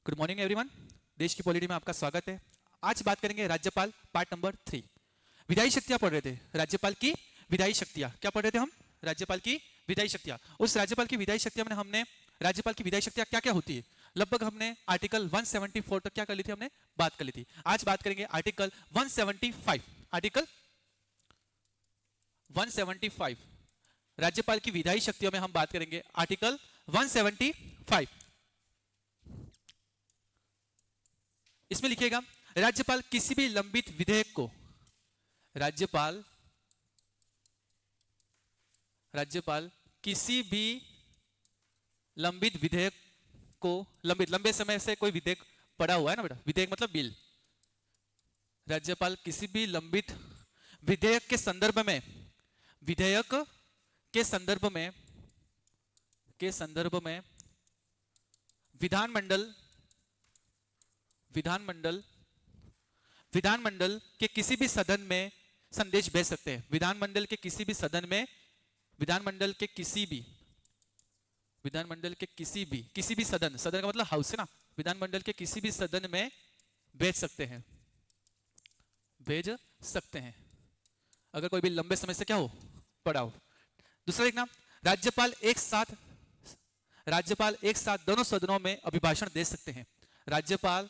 Good morning everyone. देश की polity में आपका स्वागत है। आज बात करेंगे राज्यपाल पार्ट नंबर 3। विधायी शक्तियां पढ़ रहे थे, राज्यपाल की विधायी शक्तियां क्या पढ़ रहे थे हम? राज्यपाल की विधायी शक्तियां। उस राज्यपाल की विधायी शक्तियां में हमने राज्यपाल की विधायी शक्तियां क्या क्या होती है लगभग हमने आर्टिकल 174 तक क्या कर ली थी, हमने बात कर ली थी। आज बात करेंगे आर्टिकल 175। आर्टिकल 175 राज्यपाल की विधायी शक्तियों में हम बात करेंगे आर्टिकल 175। इसमें लिखिएगा राज्यपाल किसी भी लंबित विधेयक को राज्यपाल किसी भी लंबित विधेयक को लंबे समय से कोई विधेयक पड़ा हुआ है ना बेटा, विधेयक मतलब बिल। राज्यपाल किसी भी लंबित विधेयक के संदर्भ में विधानमंडल के किसी भी सदन में संदेश भेज सकते हैं। विधानमंडल के किसी भी सदन का मतलब हाउस है ना, विधानमंडल के किसी भी सदन में भेज सकते हैं अगर कोई भी लंबे समय से क्या हो, पड़ा हो। दूसरा देखना, राज्यपाल एक साथ दोनों सदनों में अभिभाषण दे सकते हैं। राज्यपाल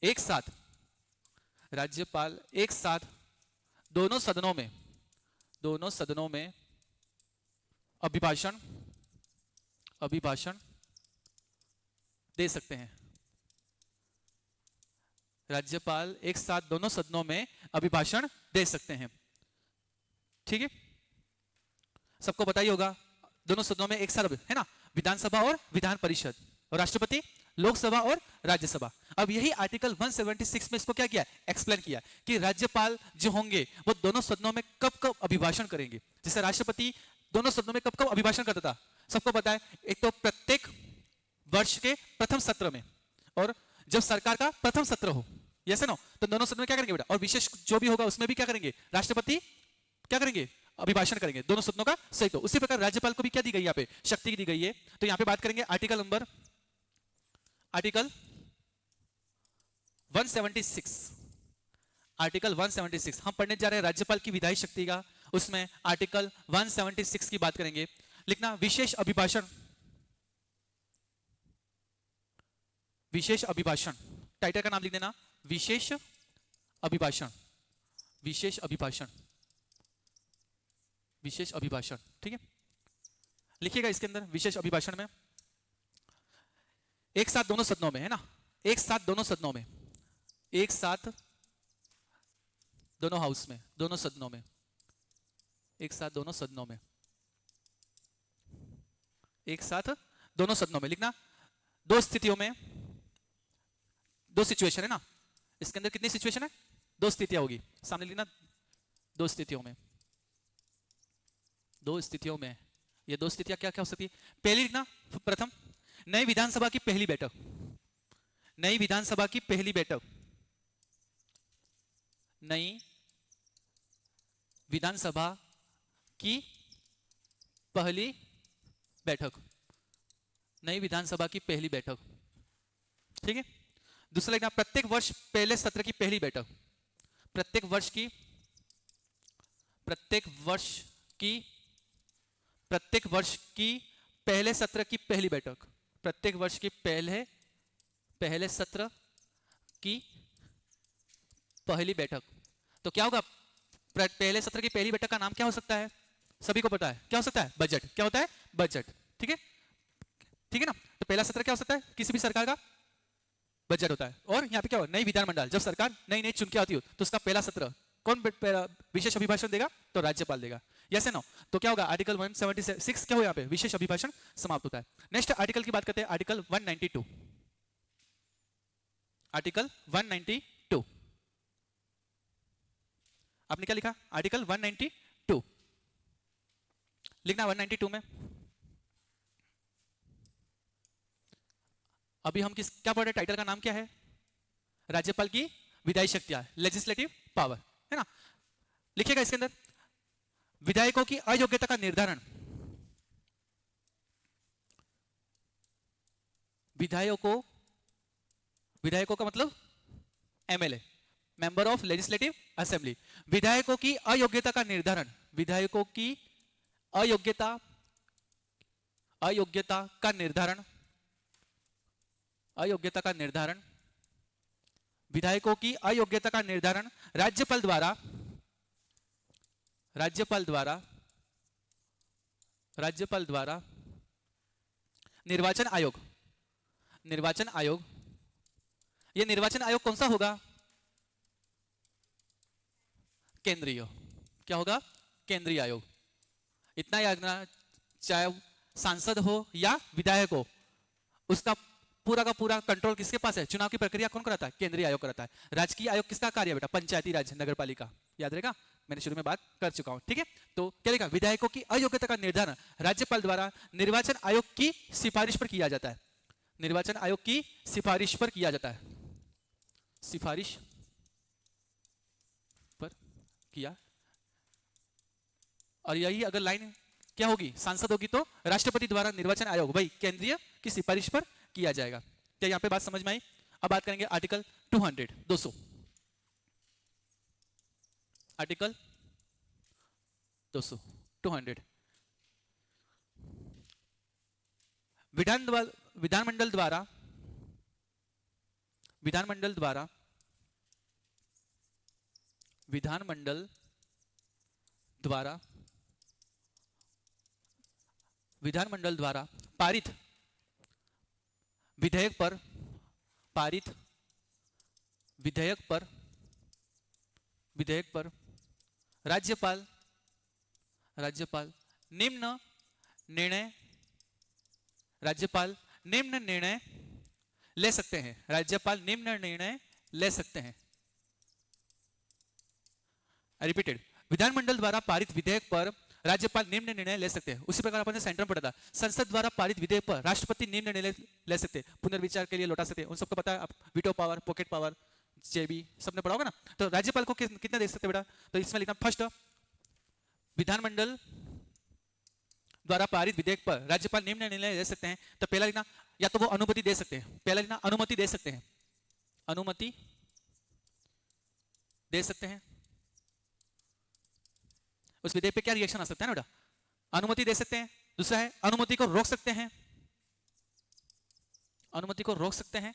एक साथ दोनों सदनों में अभिभाषण दे सकते हैं। राज्यपाल एक साथ दोनों सदनों में अभिभाषण दे सकते हैं। ठीक है, सबको पता ही होगा दोनों सदनों में एक साथ है ना, विधानसभा और विधान परिषद, और राष्ट्रपति, लोकसभा और राज्यसभा। अब यही आर्टिकल 176 में इसको क्या किया, एक्सप्लेन किया कि राज्यपाल जो होंगे वो दोनों सदनों में कब कब अभिभाषण करेंगे। जैसे राष्ट्रपति दोनों सदनों में कब कब अभिभाषण करता था, सबको पता है। एक तो प्रत्येक वर्ष के प्रथम सत्र में, और जब सरकार का प्रथम सत्र हो, यस नो, तो दोनों सदनों में क्या करेंगे बेटा, और विशेष जो भी होगा उसमें भी क्या करेंगे, राष्ट्रपति क्या करेंगे, अभिभाषण करेंगे दोनों सदनों का सहित। तो उसी प्रकार राज्यपाल को भी क्या दी गई, यहाँ पे शक्ति दी गई है। तो यहाँ पे बात करेंगे आर्टिकल 176। आर्टिकल 176 हम पढ़ने जा रहे हैं राज्यपाल की विधायी शक्ति का। उसमें आर्टिकल 176 की बात करेंगे। लिखना विशेष अभिभाषण, टाइटल का नाम लिख देना, विशेष अभिभाषण। ठीक है, लिखिएगा इसके अंदर विशेष अभिभाषण में एक साथ दोनों सदनों में, है ना, एक साथ दोनों सदनों में, एक साथ दोनों हाउस में, दोनों सदनों में, एक साथ दोनों सदनों में, एक साथ दोनों सदनों में। लिखना दो स्थितियों में, दो सिचुएशन है ना, इसके अंदर कितनी सिचुएशन है, दो स्थितियां होगी। सामने लिखना दो स्थितियों में, ये दो स्थितियां क्या क्या हो सकती है। पहली लिखना, प्रथम नई विधानसभा की पहली बैठक, नई विधानसभा की पहली बैठक, नई विधानसभा की पहली बैठक, नई विधानसभा की पहली बैठक। ठीक है, दूसरा लिखना प्रत्येक वर्ष पहले सत्र की पहली बैठक, प्रत्येक वर्ष की पहले सत्र की पहली बैठक, प्रत्येक वर्ष की पहले सत्र की पहली बैठक। तो क्या होगा, पहले सत्र की पहली बैठक का नाम क्या हो सकता है, सभी को पता है, क्या हो सकता है, बजट। क्या होता है, बजट। ठीक है ना, तो पहला सत्र क्या हो सकता है, किसी भी सरकार का बजट होता है। और यहाँ पे क्या हो, नई विधानमंडल, जब सरकार नई नई चुन के आती हो तो उसका पहला सत्र कौन विशेष अभिभाषण देगा, तो राज्यपाल देगा। यस है नो, तो क्या होगा, आर्टिकल 176 क्या हो, यहाँ पे विशेष अभिभाषण समाप्त होता है। नेक्स्ट आर्टिकल की बात करते हैं, आर्टिकल 192। आर्टिकल 192 आपने क्या लिखा, आर्टिकल 192 लिखना। 192 में अभी हम क्या पढ़ रहे हैं, टाइटल का नाम क्या है, राज्यपाल की विधायी शक्तियां, लेजिस्लेटिव पावर, है ना। लिखिएगा इसके अंदर विधायकों की अयोग्यता का निर्धारण, विधायकों, विधायकों का मतलब MLA, member of legislative assembly. विधायकों की अयोग्यता का निर्धारण, विधायकों की अयोग्यता, अयोग्यता का निर्धारण, अयोग्यता का निर्धारण, विधायकों की अयोग्यता का निर्धारण राज्यपाल द्वारा, राज्यपाल द्वारा, राज्यपाल द्वारा निर्वाचन आयोग, निर्वाचन आयोग, यह निर्वाचन आयोग कौन सा होगा? केंद्रीय। क्या होगा? केंद्रीय आयोग। इतना याद रखना, चाहे सांसद हो या विधायक हो, उसका पूरा का पूरा कंट्रोल किसके पास है? चुनाव की प्रक्रिया कौन कराता है? केंद्रीय आयोग कराता है। राजकीय आयोग किसका कार्य है बेटा? पंचायती राज, नगर पालिका। याद रहेगा, मैंने शुरू में बात कर चुका हूं। ठीक है, तो क्या लिखा? विधायकों की अयोग्यता का निर्धारण राज्यपाल द्वारा निर्वाचन आयोग की सिफारिश पर किया जाता है। निर्वाचन आयोग की सिफारिश पर किया जाता है, सिफारिश पर किया। और यही अगर लाइन क्या होगी? सांसद होगी तो राष्ट्रपति द्वारा निर्वाचन आयोग, भाई केंद्रीय की सिफारिश पर किया जाएगा। क्या यहां पे बात समझ में आई? अब बात करेंगे आर्टिकल 200, 200, आर्टिकल 200, 200। विधानमंडल द्वारा, विधानमंडल द्वारा, विधानमंडल द्वारा, विधानमंडल द्वारा पारित विधेयक पर, पारित विधेयक पर, विधेयक पर राज्यपाल, राज्यपाल निम्न निर्णय, राज्यपाल निम्न निर्णय ले सकते हैं, राज्यपाल निम्न निर्णय ले सकते हैं। रिपीटेड, विधानमंडल द्वारा पारित विधेयक पर राज्यपाल निम्न निर्णय ले सकते हैं। उसी प्रकार अपन ने सेंटर में पढ़ा था, संसद द्वारा पारित विधेयक पर राष्ट्रपति निम्न निर्णय ले सकते हैं, पुनर्विचार के लिए लौटा सकते हैं। उन सबको पता है, आप वीटो पावर, पॉकेट पावर, जेबी सबने पढ़ा होगा ना। तो राज्यपाल को कितने दे सकते हैं बेटा? तो इसमें लिखना फर्स्ट, विधानमंडल द्वारा पारित विधेयक पर राज्यपाल निम्न निर्णय ले सकते हैं। तो पहला लिखना, या तो वो अनुमति दे सकते हैं, पहला लिखना अनुमति दे सकते हैं, अनुमति दे सकते हैं। उस विधेयक पे क्या रिएक्शन आ सकता है ना बेटा? अनुमति दे सकते हैं। दूसरा है अनुमति को रोक सकते हैं, अनुमति को रोक सकते हैं।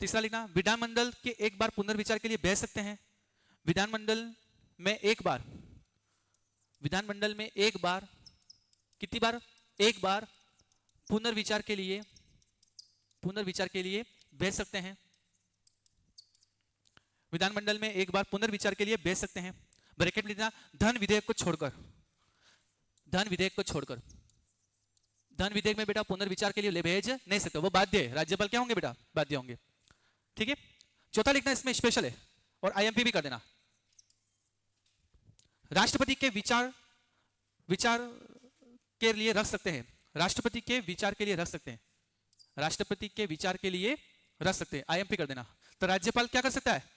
तीसरा लिखना, विधानमंडल के एक बार पुनर्विचार के लिए भेज सकते हैं। विधानमंडल में एक बार, विधानमंडल में एक बार, कितनी बार? एक बार पुनर्विचार के लिए, पुनर्विचार के लिए भेज सकते हैं। विधानमंडल में एक बार पुनर्विचार के लिए भेज सकते हैं। ब्रैकेट में लिखना, धन विधेयक को छोड़कर, धन विधेयक को छोड़कर। धन विधेयक में बेटा पुनर्विचार के लिए भेज नहीं सकते, वो बाध्य है। राज्यपाल क्या होंगे बेटा? बाध्य होंगे। ठीक है, चौथा लिखना इसमें स्पेशल है और आईएमपी भी कर देना। राष्ट्रपति के विचार, विचार के लिए रख सकते हैं, राष्ट्रपति के विचार के लिए रख सकते हैं, राष्ट्रपति के विचार के लिए रख सकते हैं, आईएमपी कर देना। तो राज्यपाल क्या कर सकता है?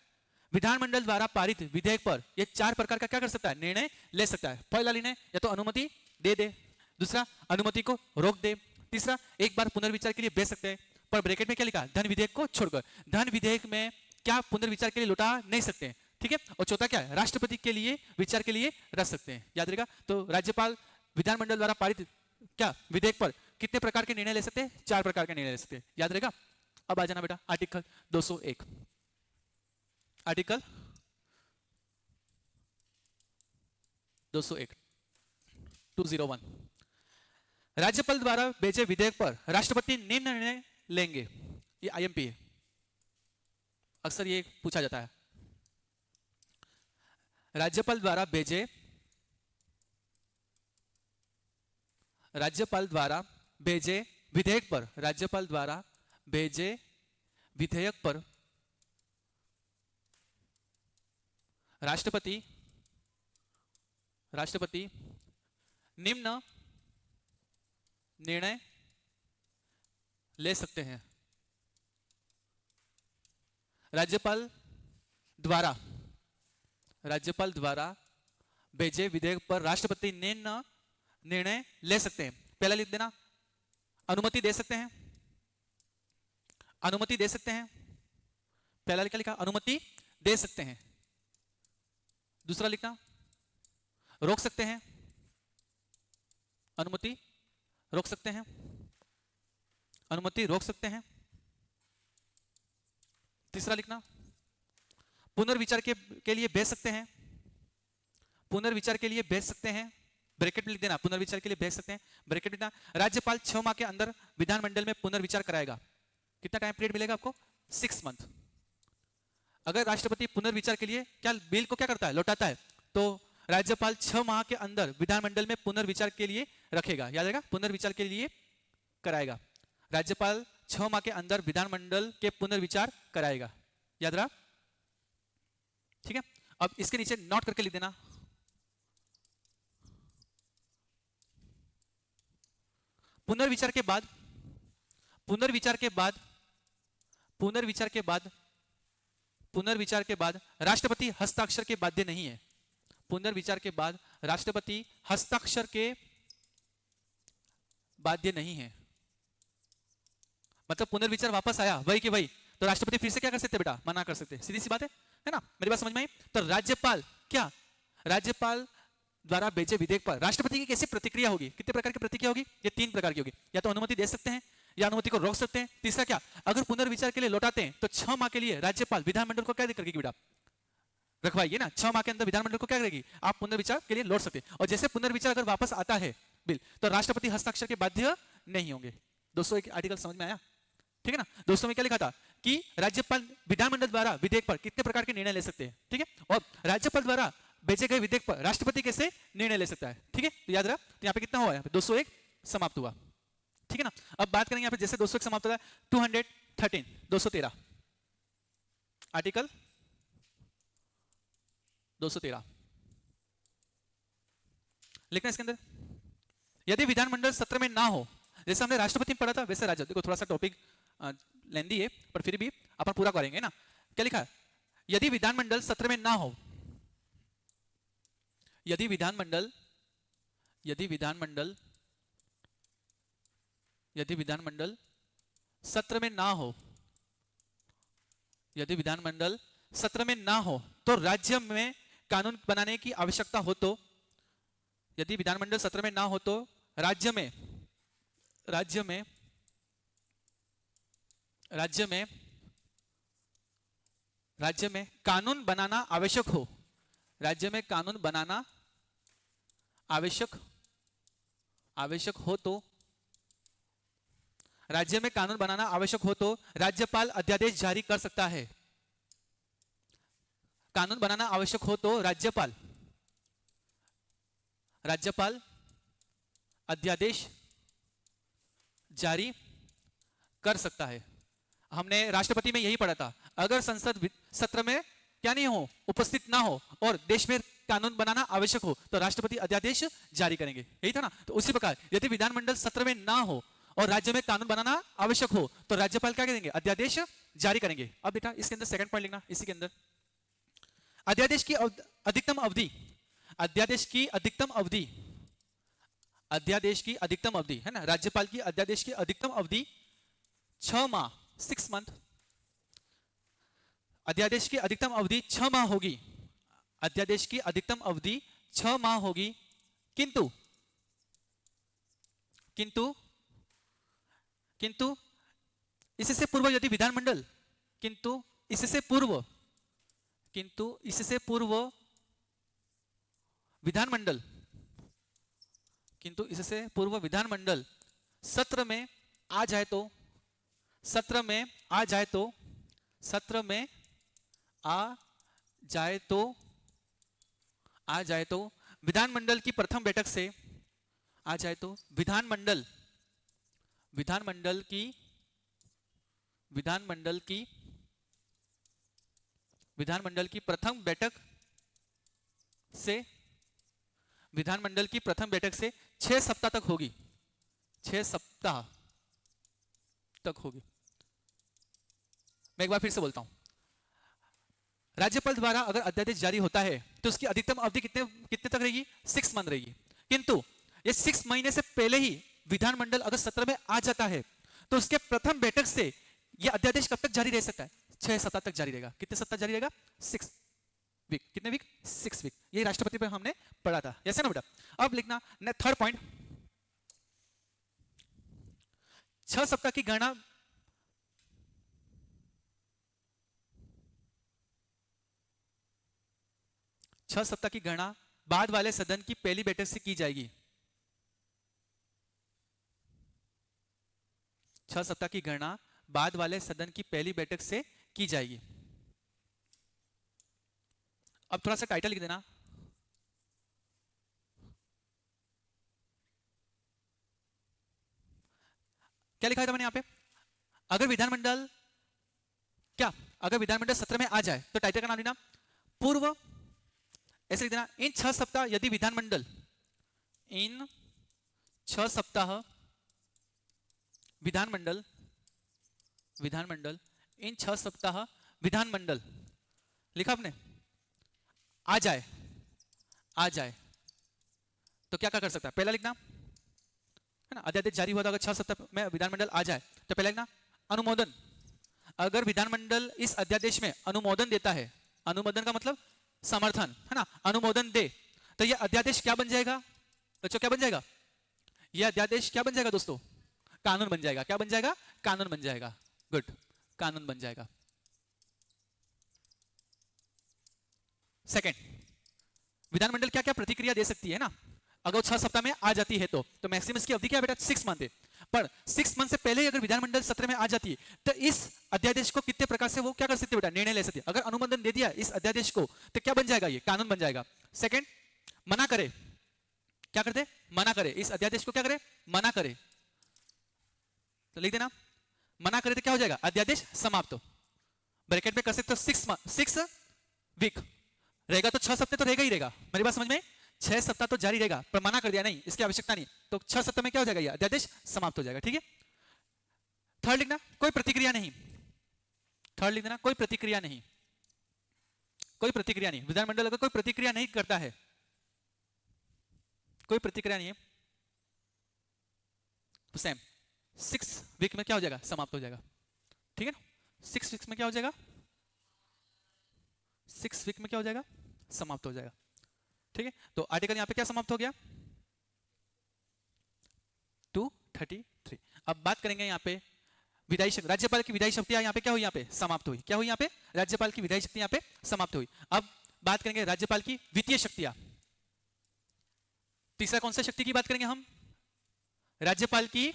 विधानमंडल द्वारा पारित विधेयक पर ये चार प्रकार का क्या कर सकता है? निर्णय ले सकता है। पहला निर्णय, या तो अनुमति दे दे, दूसरा अनुमति को रोक दे, तीसरा एक बार पुनर्विचार के लिए भेज सकते हैं। पर ब्रैकेट में क्या लिखा? धन विधेयक को छोड़कर। धन विधेयक में क्या पुनर्विचार के लिए लौटा नहीं सकते हैं। ठीक है, और चौथा क्या है? राष्ट्रपति के लिए विचार के लिए रख सकते हैं। याद रहेगा। तो राज्यपाल विधानमंडल द्वारा पारित क्या विधेयक पर कितने प्रकार के निर्णय ले सकते हैं? चार प्रकार के निर्णय ले सकते हैं। याद रहेगा। अब आ जाना बेटा आर्टिकल 201, आर्टिकल 201, 201। राज्यपाल द्वारा भेजे विधेयक पर राष्ट्रपति निम्न निर्णय लेंगे। ये आईएमपी है, अक्सर ये पूछा जाता है। राज्यपाल द्वारा भेजे, राज्यपाल द्वारा भेजे विधेयक पर, राज्यपाल द्वारा भेजे विधेयक पर राष्ट्रपति, राष्ट्रपति निम्न निर्णय ले सकते हैं। राज्यपाल द्वारा, राज्यपाल द्वारा भेजे विधेयक पर राष्ट्रपति निम्न निर्णय ले सकते हैं। पहला लिख देना, अनुमति दे सकते हैं, अनुमति दे सकते हैं। पहला क्या लिखा, अनुमति दे सकते हैं। दूसरा लिखना, रोक सकते हैं, अनुमति रोक सकते हैं, अनुमति रोक सकते हैं। तीसरा लिखना, पुनर्विचार के लिए भेज सकते हैं, पुनर्विचार के लिए भेज सकते हैं, ब्रैकेट में लिख देना, पुनर्विचार के लिए भेज सकते हैं, ब्रैकेट में लिखना। राज्यपाल 6 माह के अंदर विधानमंडल में पुनर्विचार कराएगा। कितना टाइम पीरियड मिलेगा आपको, 6 मंथ। अगर राष्ट्रपति पुनर्विचार के लिए क्या बिल को क्या करता है, लौटाता है, तो राज्यपाल 6 माह के अंदर विधानमंडल में पुनर्विचार के लिए रखेगा। याद रहेगा, पुनर्विचार के लिए कराएगा। राज्यपाल 6 माह के अंदर विधानमंडल के पुनर्विचार कराएगा। याद रहा, ठीक है। अब इसके नीचे नोट करके लिख देना, पुनर्विचार के बाद, पुनर्विचार के बाद, पुनर्विचार के बाद, पुनर्विचार के बाद राष्ट्रपति हस्ताक्षर के बाध्य नहीं है। पुनर्विचार के बाद राष्ट्रपति हस्ताक्षर के बाध्य नहीं है। मतलब पुनर्विचार वापस आया वही कि वही, तो राष्ट्रपति फिर से क्या कर सकते बेटा, मना कर सकते। सीधी सी बात है ना, मेरी बात समझ में आई। तो राज्यपाल क्या, राज्यपाल द्वारा भेजे विधेयक पर राष्ट्रपति की कैसी प्रतिक्रिया होगी, कितने प्रकार की प्रतिक्रिया होगी, ये 3 प्रकार की होगी। या तो अनुमति दे सकते हैं, या अनुमति को रोक सकते हैं। तीसरा क्या, अगर पुनर्विचार के लिए लौटाते हैं तो 6 माह के लिए राज्यपाल विधानमंडल को क्या करेगी बेटा, रखवाइए ना। 6 माह के अंदर विधानमंडल को क्या करेगी, आप पुनर्विचार के लिए लौट सकते हैं। और जैसे पुनर्विचार अगर वापस आता है बिल, तो राष्ट्रपति हस्ताक्षर के बाध्य नहीं होंगे। 201 आर्टिकल समझ में आया, ठीक है ना। 200 में क्या लिखा था कि राज्यपाल विधानमंडल द्वारा विधेयक पर कितने प्रकार के निर्णय ले सकते हैं, ठीक है। और राज्यपाल द्वारा भेजे गए विधेयक पर राष्ट्रपति कैसे निर्णय ले सकता है, ठीक है। तो याद रहा, तो यहाँ पे कितना हुआ, यहाँ पे 201 समाप्त हुआ, ठीक है ना। अब बात करेंगे यहाँ पे, जैसे 201 समाप्त होता है, 213 213 आर्टिकल 213 लिखना इसके अंदर, यदि विधानमंडल सत्र में ना हो, जैसे हमने राष्ट्रपति में पढ़ा था वैसे राज्य, देखो थोड़ा सा टॉपिक लेंदी है पर फिर भी अपन पूरा करेंगे ना। क्या लिखा है, यदि विधानमंडल सत्र में ना हो, यदि विधानमंडल, यदि विधानमंडल, यदि विधानमंडल सत्र में ना हो, यदि विधानमंडल सत्र में ना हो तो राज्य में कानून बनाने की आवश्यकता हो तो, यदि विधानमंडल सत्र में ना हो तो राज्य में, राज्य में, राज्य में, राज्य में कानून बनाना आवश्यक हो, राज्य में कानून बनाना आवश्यक, आवश्यक हो तो, राज्य में कानून बनाना आवश्यक हो तो राज्यपाल अध्यादेश जारी कर सकता है। कानून बनाना आवश्यक हो तो राज्यपाल, राज्यपाल अध्यादेश जारी कर सकता है। हमने राष्ट्रपति में यही पढ़ा था, अगर संसद सत्र में क्या नहीं हो, उपस्थित ना हो और देश में कानून बनाना आवश्यक हो तो राष्ट्रपति अध्यादेश जारी करेंगे, यही था ना। तो उसी प्रकार यदि विधानमंडल सत्र में ना हो और राज्य में कानून बनाना आवश्यक हो तो राज्यपाल क्या करेंगे, अध्यादेश जारी करेंगे। अब बेटा इसके अंदर सेकंड पॉइंट लिखना, इसी के अंदर अध्यादेश की अधिकतम अवधि, अध्यादेश की अधिकतम अवधि, अध्यादेश की अधिकतम अवधि है ना, राज्यपाल की अध्यादेश की अधिकतम अवधि 6 माह 6 मंथ, अध्यादेश की अधिकतम अवधि 6 माह होगी, अध्यादेश की अधिकतम अवधि 6 माह होगी। किंतु किंतु किंतु इससे पूर्व यदि विधानमंडल, किंतु इससे पूर्व, किंतु इससे पूर्व विधानमंडल, किंतु इससे पूर्व विधानमंडल सत्र में आ जाए तो, सत्र में आ जाए तो, सत्र में आ जाए तो, आ जाए तो विधानमंडल की प्रथम बैठक से, आ जाए तो विधानमंडल, विधानमंडल की, विधानमंडल की, विधानमंडल की प्रथम बैठक से, विधानमंडल की प्रथम बैठक से 6 सप्ताह तक होगी, 6 सप्ताह तक होगी। मैं एक बार फिर से बोलता हूं, राज्यपाल द्वारा अगर अध्यादेश जारी होता है तो उसकी अधिकतम अवधि कितने कितने तक रहेगी, 6 मंथ रहेगी। किंतु ये 6 महीने से पहले ही विधानमंडल अगर सत्र में आ जाता है तो उसके प्रथम बैठक से यह अध्यादेश कब तक जारी रह सकता है? 6 सप्ताह तक जारी रहेगा। कितने सप्ताह जारी रहेगा? 6 वीक। कितने वीक? 6 वीक। ये राष्ट्रपति पे हमने पढ़ा था, ऐसा ना बेटा। अब लिखना थर्ड पॉइंट, 6 सप्ताह की गणना बाद वाले सदन की पहली बैठक से की जाएगी। 6 सप्ताह की गणना बाद वाले सदन की पहली बैठक से की जाएगी। अब थोड़ा सा टाइटल लिख देना। क्या लिखा है था मैंने यहां पे? अगर विधानमंडल सत्र में आ जाए तो टाइटल का नाम लेना पूर्व, ऐसे लिख देना, इन 6 सप्ताह यदि विधानमंडल इन 6 सप्ताह विधानमंडल इन 6 सप्ताह विधानमंडल लिखा आपने, आ जाए तो क्या कर सकता है? पहला लिखना है ना, अध्यादेश जारी हुआ था अगर 6 सप्ताह में विधानमंडल आ जाए तो पहला लिखना अनुमोदन। अगर विधानमंडल इस अध्यादेश में अनुमोदन देता है, अनुमोदन का मतलब समर्थन है ना, अनुमोदन दे तो यह अध्यादेश क्या बन जाएगा बच्चों? क्या बन जाएगा? यह अध्यादेश क्या बन जाएगा दोस्तों? कानून बन जाएगा। क्या बन जाएगा? कानून बन जाएगा। गुड, कानून बन जाएगा। सेकंड, विधानमंडल क्या क्या प्रतिक्रिया दे सकती है ना, अगर 6 सप्ताह में आ जाती है तो मैक्सिमम की अवधि क्या है बेटा? 6 मंथ है। पर 6 मंथ से पहले ही अगर विधानमंडल सत्र में आ जाती है तो इस अध्यादेश को कितने प्रकार से वो क्या कर सकते हैं बेटा? निर्णय ले सकते हैं। अगर अनुमोदन दे दिया इस अध्यादेश को तो क्या बन जाएगा? ये कानून बन जाएगा। सेकंड, मना करे, क्या करते? मना करे, इस अध्यादेश को क्या करे? मना करे। तो लिख देना मना करे तो क्या हो जाएगा? अध्यादेश समाप्त। ब्रैकेट में कर सकते हो 6 वीक रहेगा तो 6 सप्ताह तो रहेगा ही रहेगा। मेरी बात समझ में? 6 सप्ताह तो जारी रहेगा, पर मना कर दिया नहीं, इसकी आवश्यकता नहीं, तो 6 सप्ताह में क्या हो जाएगा? ये अध्यादेश समाप्त हो जाएगा। ठीक है। थर्ड लिखना कोई प्रतिक्रिया नहीं। थर्ड लिख देना कोई प्रतिक्रिया नहीं। कोई प्रतिक्रिया नहीं, विधानमंडल अगर कोई प्रतिक्रिया नहीं करता है, कोई प्रतिक्रिया नहीं है तो सेम 6 वीक में क्या हो जाएगा? समाप्त हो जाएगा। ठीक है ना। 6 वीक में क्या हो जाएगा? 6 वीक में क्या हो जाएगा? समाप्त हो जाएगा। ठीक है। तो आर्टिकल यहां पे क्या समाप्त हो गया? 233। अब बात करेंगे यहां पे विधायी शक्ति, राज्यपाल की विधायी शक्तियां यहां पे क्या हुई? यहां पे समाप्त हुई। क्या हुई? यहां पे राज्यपाल की विधायी शक्ति यहां पे समाप्त हुई। अब बात करेंगे राज्यपाल की वित्तीय शक्तियां। तीसरा कौन सा शक्ति की बात करेंगे हम? राज्यपाल की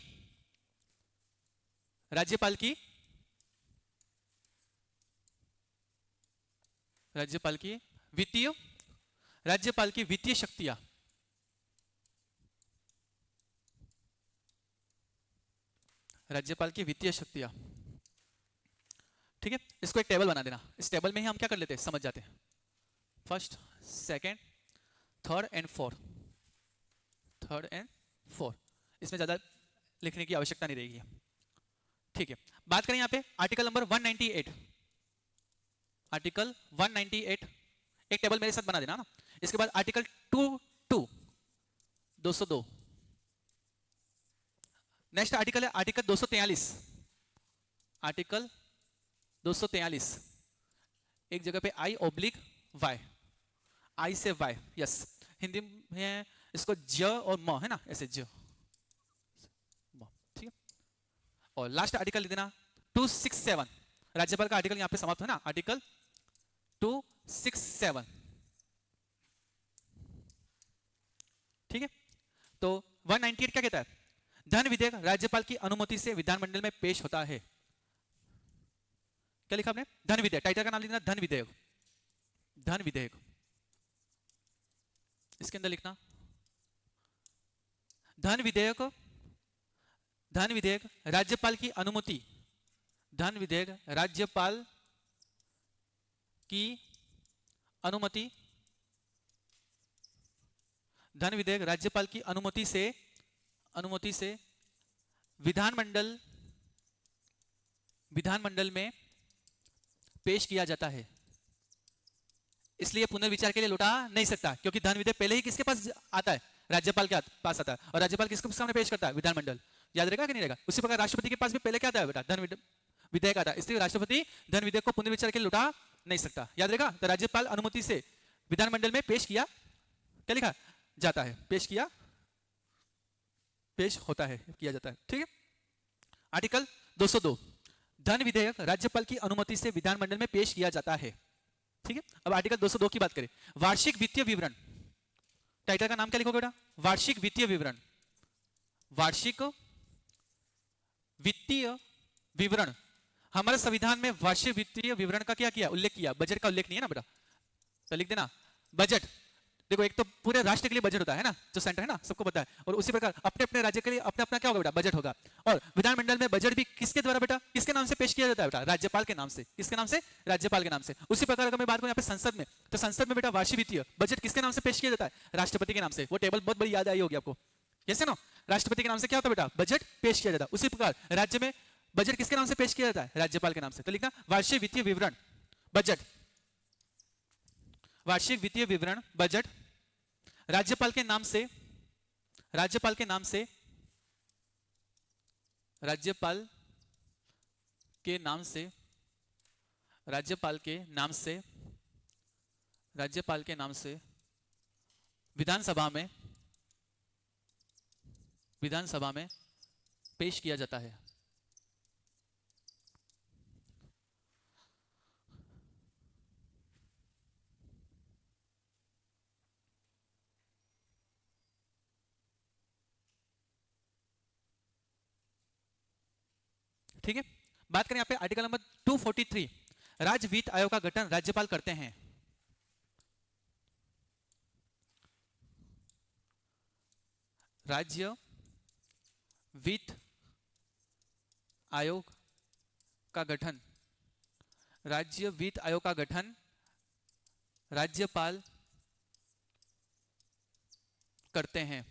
वित्तीय शक्तियां। राज्यपाल की वित्तीय शक्तियां। ठीक है। इसको एक टेबल बना देना, इस टेबल में ही हम क्या कर लेते हैं? समझ जाते हैं। First, second, third and fourth. इसमें ज्यादा लिखने की आवश्यकता नहीं रहेगी। ठीक है। बात करें यहां पे आर्टिकल नंबर 198। आर्टिकल 198 एक टेबल मेरे साथ बना देना ना। इसके बाद आर्टिकल 202। नेक्स्ट आर्टिकल है आर्टिकल 243। आर्टिकल 243 एक जगह पे I/Y, आई से वाई, यस, हिंदी में इसको ज और म है ना, ऐसे ज। ठीक है। और लास्ट आर्टिकल लिख देना 267। राज्यपाल का आर्टिकल यहां पे समाप्त है ना, आर्टिकल 267। ठीक है। तो 198 क्या कहता है? धन विधेयक राज्यपाल की अनुमति से विधानमंडल में पेश होता है। क्या लिखा आपने? धन विधेयक। टाइटल का नाम लिखना धन विधेयक। धन विधेयक इसके अंदर लिखना धन विधेयक राज्यपाल की अनुमति। धन विधेयक राज्यपाल की अनुमति। धन विधेयक राज्यपाल की अनुमति से विधानमंडल में पेश किया जाता है। इसलिए पुनर्विचार के लिए लौटा नहीं सकता, क्योंकि धन विधेयक पहले ही किसके पास आता है, राज्यपाल के पास आता है, और राज्यपाल किसके सामने पेश करता है, विधानमंडल। याद रहेगा कि नहीं रहेगा? उसी प्रकार राष्ट्रपति के पास भी पहले क्या आता है बेटा, धन विधेयक आता है, इसलिए राष्ट्रपति धन विधेयक को पुनर्विचार के लिए लौटा नहीं सकता। याद रहेगा? तो राज्यपाल अनुमति से विधानमंडल में पेश किया, क्या लिखा जाता है, पेश होता है, किया जाता है। ठीक है, आर्टिकल 202, धन विधेयक राज्यपाल की अनुमति से विधानमंडल में पेश किया जाता है। ठीक है, अब आर्टिकल 202 की बात करें, वार्षिक वित्तीय विवरण, टाइटल का नाम क्या लिखोगे बेटा, वार्षिक वित्तीय विवरण। वार्षिक वित्तीय विवरण, हमारे संविधान में वार्षिक वित्तीय विवरण का क्या किया, उल्लेख किया, बजट का उल्लेख नहीं है ना बेटा, तो लिख देना बजट। देखो एक तो पूरे राष्ट्र के लिए बजट होता है ना, जो सेंटर है ना, सबको पता है, और उसी प्रकार अपने अपने राज्य के लिए अपना अपना क्या होगा बेटा, बजट होगा। और विधानमंडल में बजट भी किसके द्वारा बेटा, किसके नाम से पेश किया जाता है बेटा, राज्यपाल के नाम से। किसके नाम से, राज्यपाल के नाम से। उसी प्रकार अगर मैं बात करूं यहाँ पे संसद में, तो संसद में बेटा वार्षिक वित्तीय बजट किसके नाम से पेश किया जाता है, राष्ट्रपति के नाम से। वो टेबल बहुत बड़ी याद आई होगी आपको, जैसे ना राष्ट्रपति के नाम से क्या होता है बेटा, बजट पेश किया जाता है। उसी प्रकार राज्य में बजट किसके नाम से पेश किया जाता है, राज्यपाल के नाम से। तो लिखना वार्षिक वित्तीय विवरण बजट, वार्षिक वित्तीय विवरण बजट राज्यपाल के नाम से, राज्यपाल के नाम से, राज्यपाल के नाम से, राज्यपाल के नाम से, राज्यपाल के नाम से विधानसभा में, विधानसभा में पेश किया जाता है। ठीक है, बात करें यहाँ पे आर्टिकल नंबर 243, राज्य वित्त आयोग का गठन राज्यपाल करते हैं। राज्य वित्त आयोग का गठन, राज्य वित्त आयोग का गठन राज्यपाल करते हैं।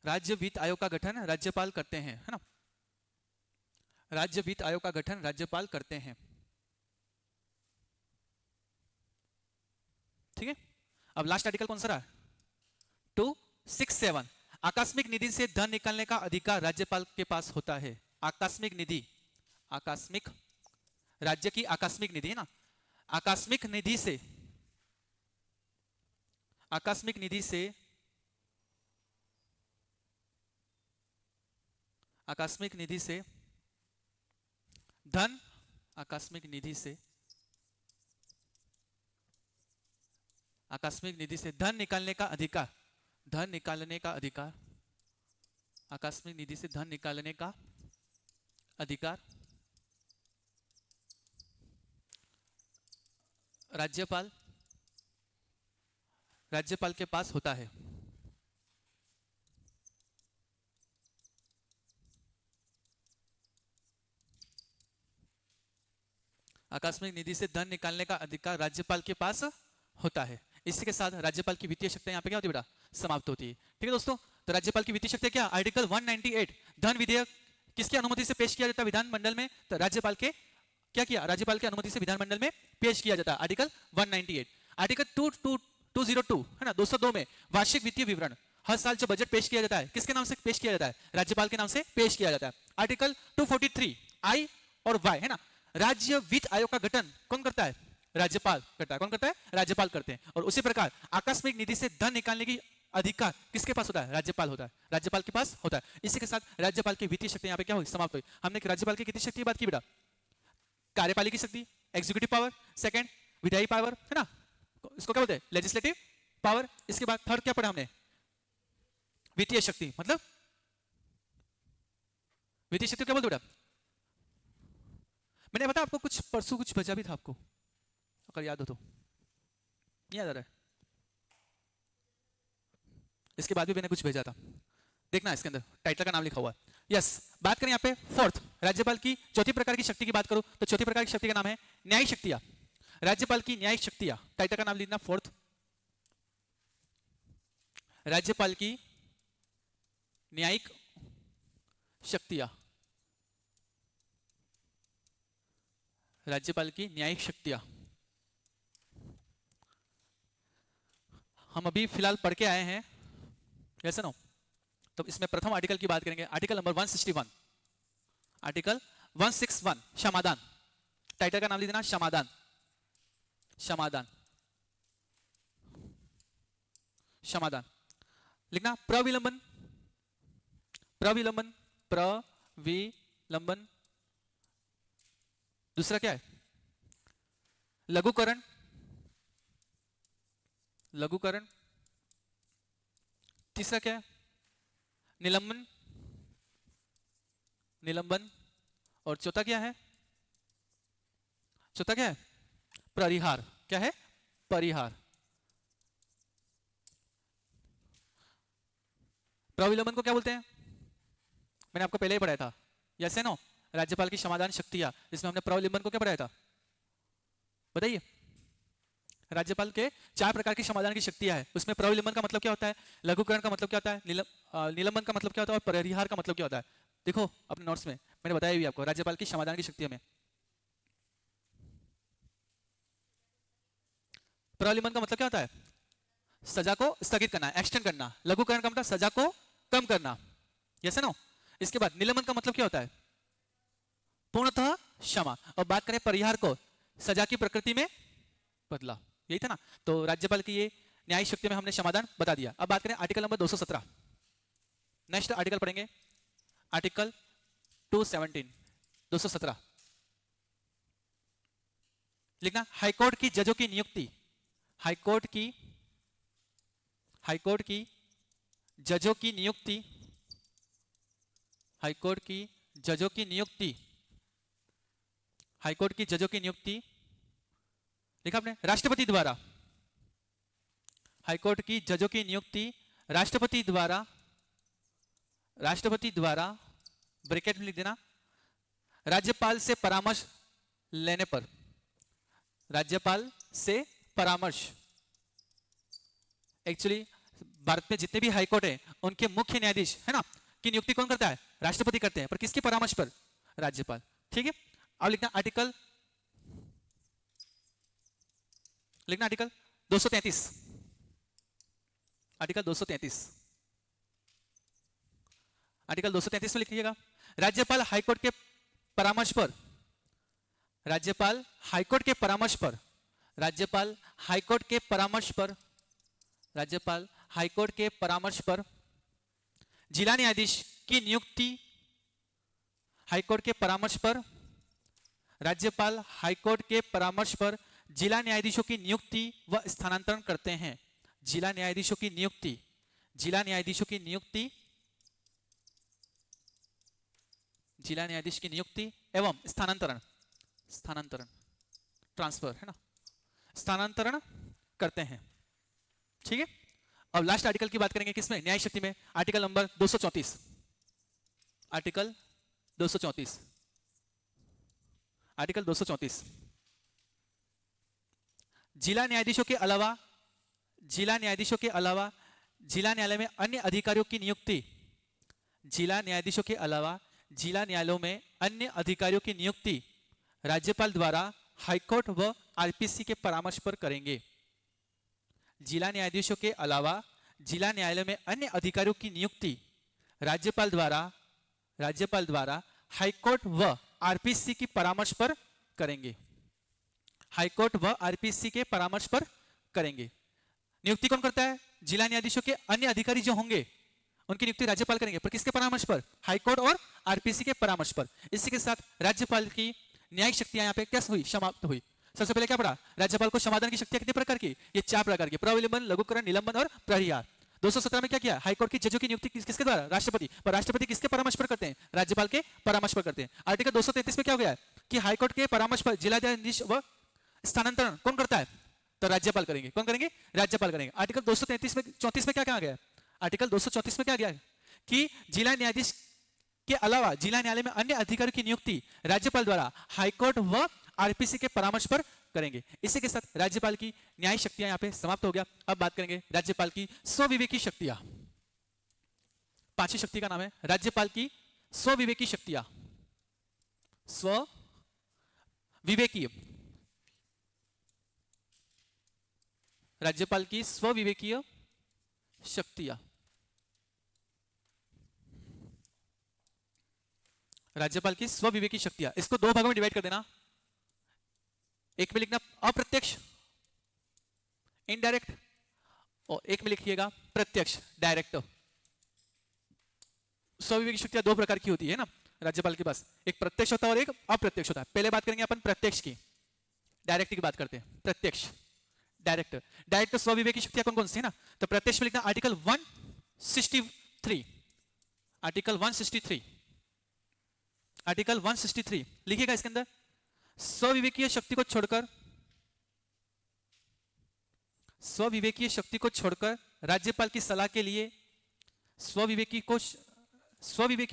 राज्य वित्त आयोग का गठन राज्यपाल करते हैं, है ना, राज्य वित्त आयोग का गठन राज्यपाल करते हैं। ठीक है, अब लास्ट आर्टिकल कौन सा रहा, 267, आकस्मिक निधि से धन निकालने का अधिकार राज्यपाल के पास होता है। आकस्मिक निधि, आकस्मिक, राज्य की आकस्मिक निधि है ना, आकस्मिक निधि से, आकस्मिक निधि से, आकस्मिक निधि से धन, आकस्मिक निधि से, आकस्मिक निधि से धन निकालने का अधिकार, धन निकालने का अधिकार, आकस्मिक निधि से धन निकालने का अधिकार राज्यपाल, राज्यपाल के पास होता है। आकस्मिक निधि से धन निकालने का अधिकार राज्यपाल के पास होता है। इसी के साथ राज्यपाल की वित्तीय शक्तियां यहाँ पे क्या होती है बेटा, समाप्त होती है। ठीक है दोस्तों, तो राज्यपाल की वित्तीय शक्ति क्या, आर्टिकल 198, धन विधेयक किसकी अनुमति से पेश किया जाता है विधानमंडल में, तो राज्यपाल के, क्या किया, राज्यपाल की अनुमति से विधानमंडल में पेश किया जाता है, आर्टिकल 198। आर्टिकल 202 है ना, 202 में वार्षिक वित्तीय विवरण, हर साल जो बजट पेश किया जाता है किसके नाम से पेश किया जाता है, राज्यपाल के नाम से पेश किया जाता है। आर्टिकल 243 आई और वाई है ना, राज्य वित्त आयोग का गठन कौन करता है, राज्यपाल करता है। कौन करता है, राज्यपाल करते हैं। और उसी प्रकार आकस्मिक निधि से धन निकालने की अधिकार किसके पास होता है, राज्यपाल होता है, राज्यपाल के पास होता है। इसी के साथ राज्यपाल की वित्तीय शक्ति यहाँ पे क्या हुई, समाप्त हुई। हमने राज्यपाल की कितनी शक्ति की बात की बेटा, कार्यपालिकी शक्ति, एग्जीक्यूटिव पावर, सेकंड विधायी पावर है ना, इसको क्या बोलते हैं, लेजिस्लेटिव पावर। इसके बाद थर्ड क्या पढ़ा हमने, वित्तीय शक्ति, मतलब वित्तीय शक्ति क्या बोलते बेटा, मैंने बताया आपको कुछ परसों कुछ बचा भी था आपको, अगर याद हो तो, नहीं याद आ रहा है, इसके बाद भी मैंने कुछ भेजा था, देखना इसके अंदर टाइटल का नाम लिखा हुआ है। यस, बात करें यहाँ पे फोर्थ, राज्यपाल की चौथी प्रकार की शक्ति की बात करूं तो चौथी प्रकार की शक्ति का नाम है न्यायिक शक्तियां। राज्यपाल की न्यायिक शक्तियां, टाइटल का नाम लिखना फोर्थ, राज्यपाल की न्यायिक शक्तियां, राज्यपाल की न्यायिक शक्तियां। हम अभी फिलहाल पढ़ के आए हैं, ऐसा ना। तो इसमें प्रथम आर्टिकल की बात करेंगे, आर्टिकल नंबर 161। आर्टिकल 161 क्षमादान। टाइटल का नाम लिख देना, क्षमादान। क्षमादान, क्षमादान लिखना। प्रविलंबन, प्रविलंबन, प्रविलंबन। दूसरा क्या है? लघुकरण, लघुकरण। तीसरा क्या है? निलंबन, निलंबन। और चौथा क्या है? चौथा क्या है? परिहार। क्या है? परिहार। प्रविलंबन को क्या बोलते हैं? मैंने आपको पहले ही पढ़ाया था, यस है नो। राज्यपाल की क्षमादान शक्तियां, जिसमें हमने प्रविलंबन को क्या पढ़ाया था, बताइए। राज्यपाल के 4 प्रकार की क्षमादान की शक्तियां है, उसमें प्रविलंबन का मतलब क्या होता है, लघुकरण का मतलब क्या होता है, निलंबन का मतलब क्या होता है, और परिहार का मतलब क्या होता है। देखो अपने नोट्स में मैंने बताया भी आपको राज्यपाल की क्षमादान की शक्तियों में। प्रविलंबन का मतलब क्या होता है? सजा को स्थगित करना, एक्सटेंड करना। लघुकरण का मतलब सजा को कम करना, यस है नो। इसके बाद निलंबन का मतलब क्या होता है? पूर्णतः क्षमा। और बात करें परिहार को, सजा की प्रकृति में बदला, यही था ना। तो राज्यपाल की ये न्यायिक शक्ति में हमने क्षमादान बता दिया। अब बात करें आर्टिकल नंबर 217। नेक्स्ट आर्टिकल पढ़ेंगे, आर्टिकल 217, 217 लिखना। हाईकोर्ट की जजों की नियुक्ति, हाईकोर्ट की, हाईकोर्ट की जजों की नियुक्ति, हाईकोर्ट की जजों की नियुक्ति, हाईकोर्ट की जजों की नियुक्ति लिखा आपने राष्ट्रपति द्वारा। हाईकोर्ट की जजों की नियुक्ति राष्ट्रपति द्वारा, राष्ट्रपति द्वारा ब्रैकेट में लिख देना, राज्यपाल से परामर्श लेने पर, राज्यपाल से परामर्श। एक्चुअली भारत में जितने भी हाईकोर्ट है उनके मुख्य न्यायाधीश है ना की नियुक्ति कौन करता है? राष्ट्रपति करते हैं, पर किसके परामर्श पर? राज्यपाल। ठीक है। अब लिखना आर्टिकल, लिखना आर्टिकल 233, आर्टिकल 233, आर्टिकल 233 में लिखिएगा, राज्यपाल हाईकोर्ट के परामर्श पर, राज्यपाल हाईकोर्ट के परामर्श पर, राज्यपाल हाईकोर्ट के परामर्श पर, राज्यपाल हाईकोर्ट के परामर्श पर जिला न्यायाधीश की नियुक्ति, हाईकोर्ट के परामर्श पर, राज्यपाल हाईकोर्ट के परामर्श पर जिला न्यायाधीशों की नियुक्ति व स्थानांतरण करते हैं। जिला न्यायाधीशों की नियुक्ति, जिला न्यायाधीशों की नियुक्ति, जिला न्यायाधीश की नियुक्ति एवं स्थानांतरण, स्थानांतरण ट्रांसफर है ना, स्थानांतरण करते हैं। ठीक है। अब लास्ट आर्टिकल की बात करेंगे किसमें? न्याय शक्ति में। आर्टिकल नंबर 234, आर्टिकल 234, आर्टिकल 234 जिला न्यायाधीशों के अलावा, जिला न्यायाधीशों के अलावा जिला न्यायालय में अन्य अधिकारियों की नियुक्ति, जिला न्यायाधीशों के अलावा जिला न्यायालयों में अन्य अधिकारियों की नियुक्ति राज्यपाल द्वारा हाईकोर्ट व आरपीसी के परामर्श पर करेंगे। जिला न्यायाधीशों के अलावा जिला न्यायालय में अन्य अधिकारियों की नियुक्ति राज्यपाल द्वारा, राज्यपाल द्वारा हाईकोर्ट व आरपीसी की परामर्श पर करेंगे। हाईकोर्ट व आरपीसी के परामर्श पर करेंगे। नियुक्ति कौन करता है? जिला न्यायाधीशों के अन्य अधिकारी जो होंगे उनकी नियुक्ति राज्यपाल करेंगे, पर किसके परामर्श पर? हाईकोर्ट और आरपीसी के परामर्श पर। इसी के साथ राज्यपाल की न्यायिक शक्तियां यहां पे क्या हुई? समाप्त हुई। सबसे पहले क्या पढ़ा? राज्यपाल को क्षमादान की शक्तियां कितने प्रकार की? ये 4 प्रकार की, प्रविलंबन, लघुकरण, निलंबन और परिहार। 217 में क्या किया? हाईकोर्ट की जजों की नियुक्ति किसके द्वारा? राष्ट्रपति। पर राष्ट्रपति किसके परामर्श पर करते हैं? राज्यपाल के परामर्श पर करते हैं। आर्टिकल 233 में क्या हो गया कि हाईकोर्ट के परामर्श पर जिला न्यायाधीश व स्थानांतरण कौन करता है? तो राज्यपाल करेंगे। कौन करेंगे? राज्यपाल करेंगे। आर्टिकल 233 में 34 में क्या कहा गया? आर्टिकल 234 में क्या गया कि जिला न्यायाधीश के अलावा जिला न्यायालय में अन्य अधिकारियों की नियुक्ति राज्यपाल द्वारा हाईकोर्ट व आरपीसी के परामर्श पर करेंगे। इसी के साथ राज्यपाल की न्याय शक्तियां यहां पे समाप्त हो गया। अब बात करेंगे राज्यपाल की स्वविवेकी शक्तियां। 5वीं शक्ति का नाम है राज्यपाल की स्वविवेकी शक्तियां। स्वविवेकी, राज्यपाल की स्वविवेकीय शक्तियां। राज्यपाल की स्वविवेकी शक्तियां, इसको दो भागों में डिवाइड कर देना। एक में लिखना अप्रत्यक्ष इनडायरेक्ट, और एक में लिखिएगा प्रत्यक्ष डायरेक्ट। स्वविवेकी शक्तियां दो प्रकार की होती है ना राज्यपाल के पास, एक प्रत्यक्ष होता है और एक अप्रत्यक्ष होता है। पहले बात करेंगे अपन प्रत्यक्ष की, डायरेक्ट की बात करते हैं। प्रत्यक्ष डायरेक्ट, डायरेक्ट स्वविवेकी शक्तियां कौन कौन सी है ना, तो प्रत्यक्ष में लिखना आर्टिकल 163, आर्टिकल 163, आर्टिकल 163 लिखिएगा। इसके अंदर स्वविवेकीय शक्ति को छोड़कर, स्वविवेकीय शक्ति को छोड़कर राज्यपाल की सलाह के लिए, स्वविवेकी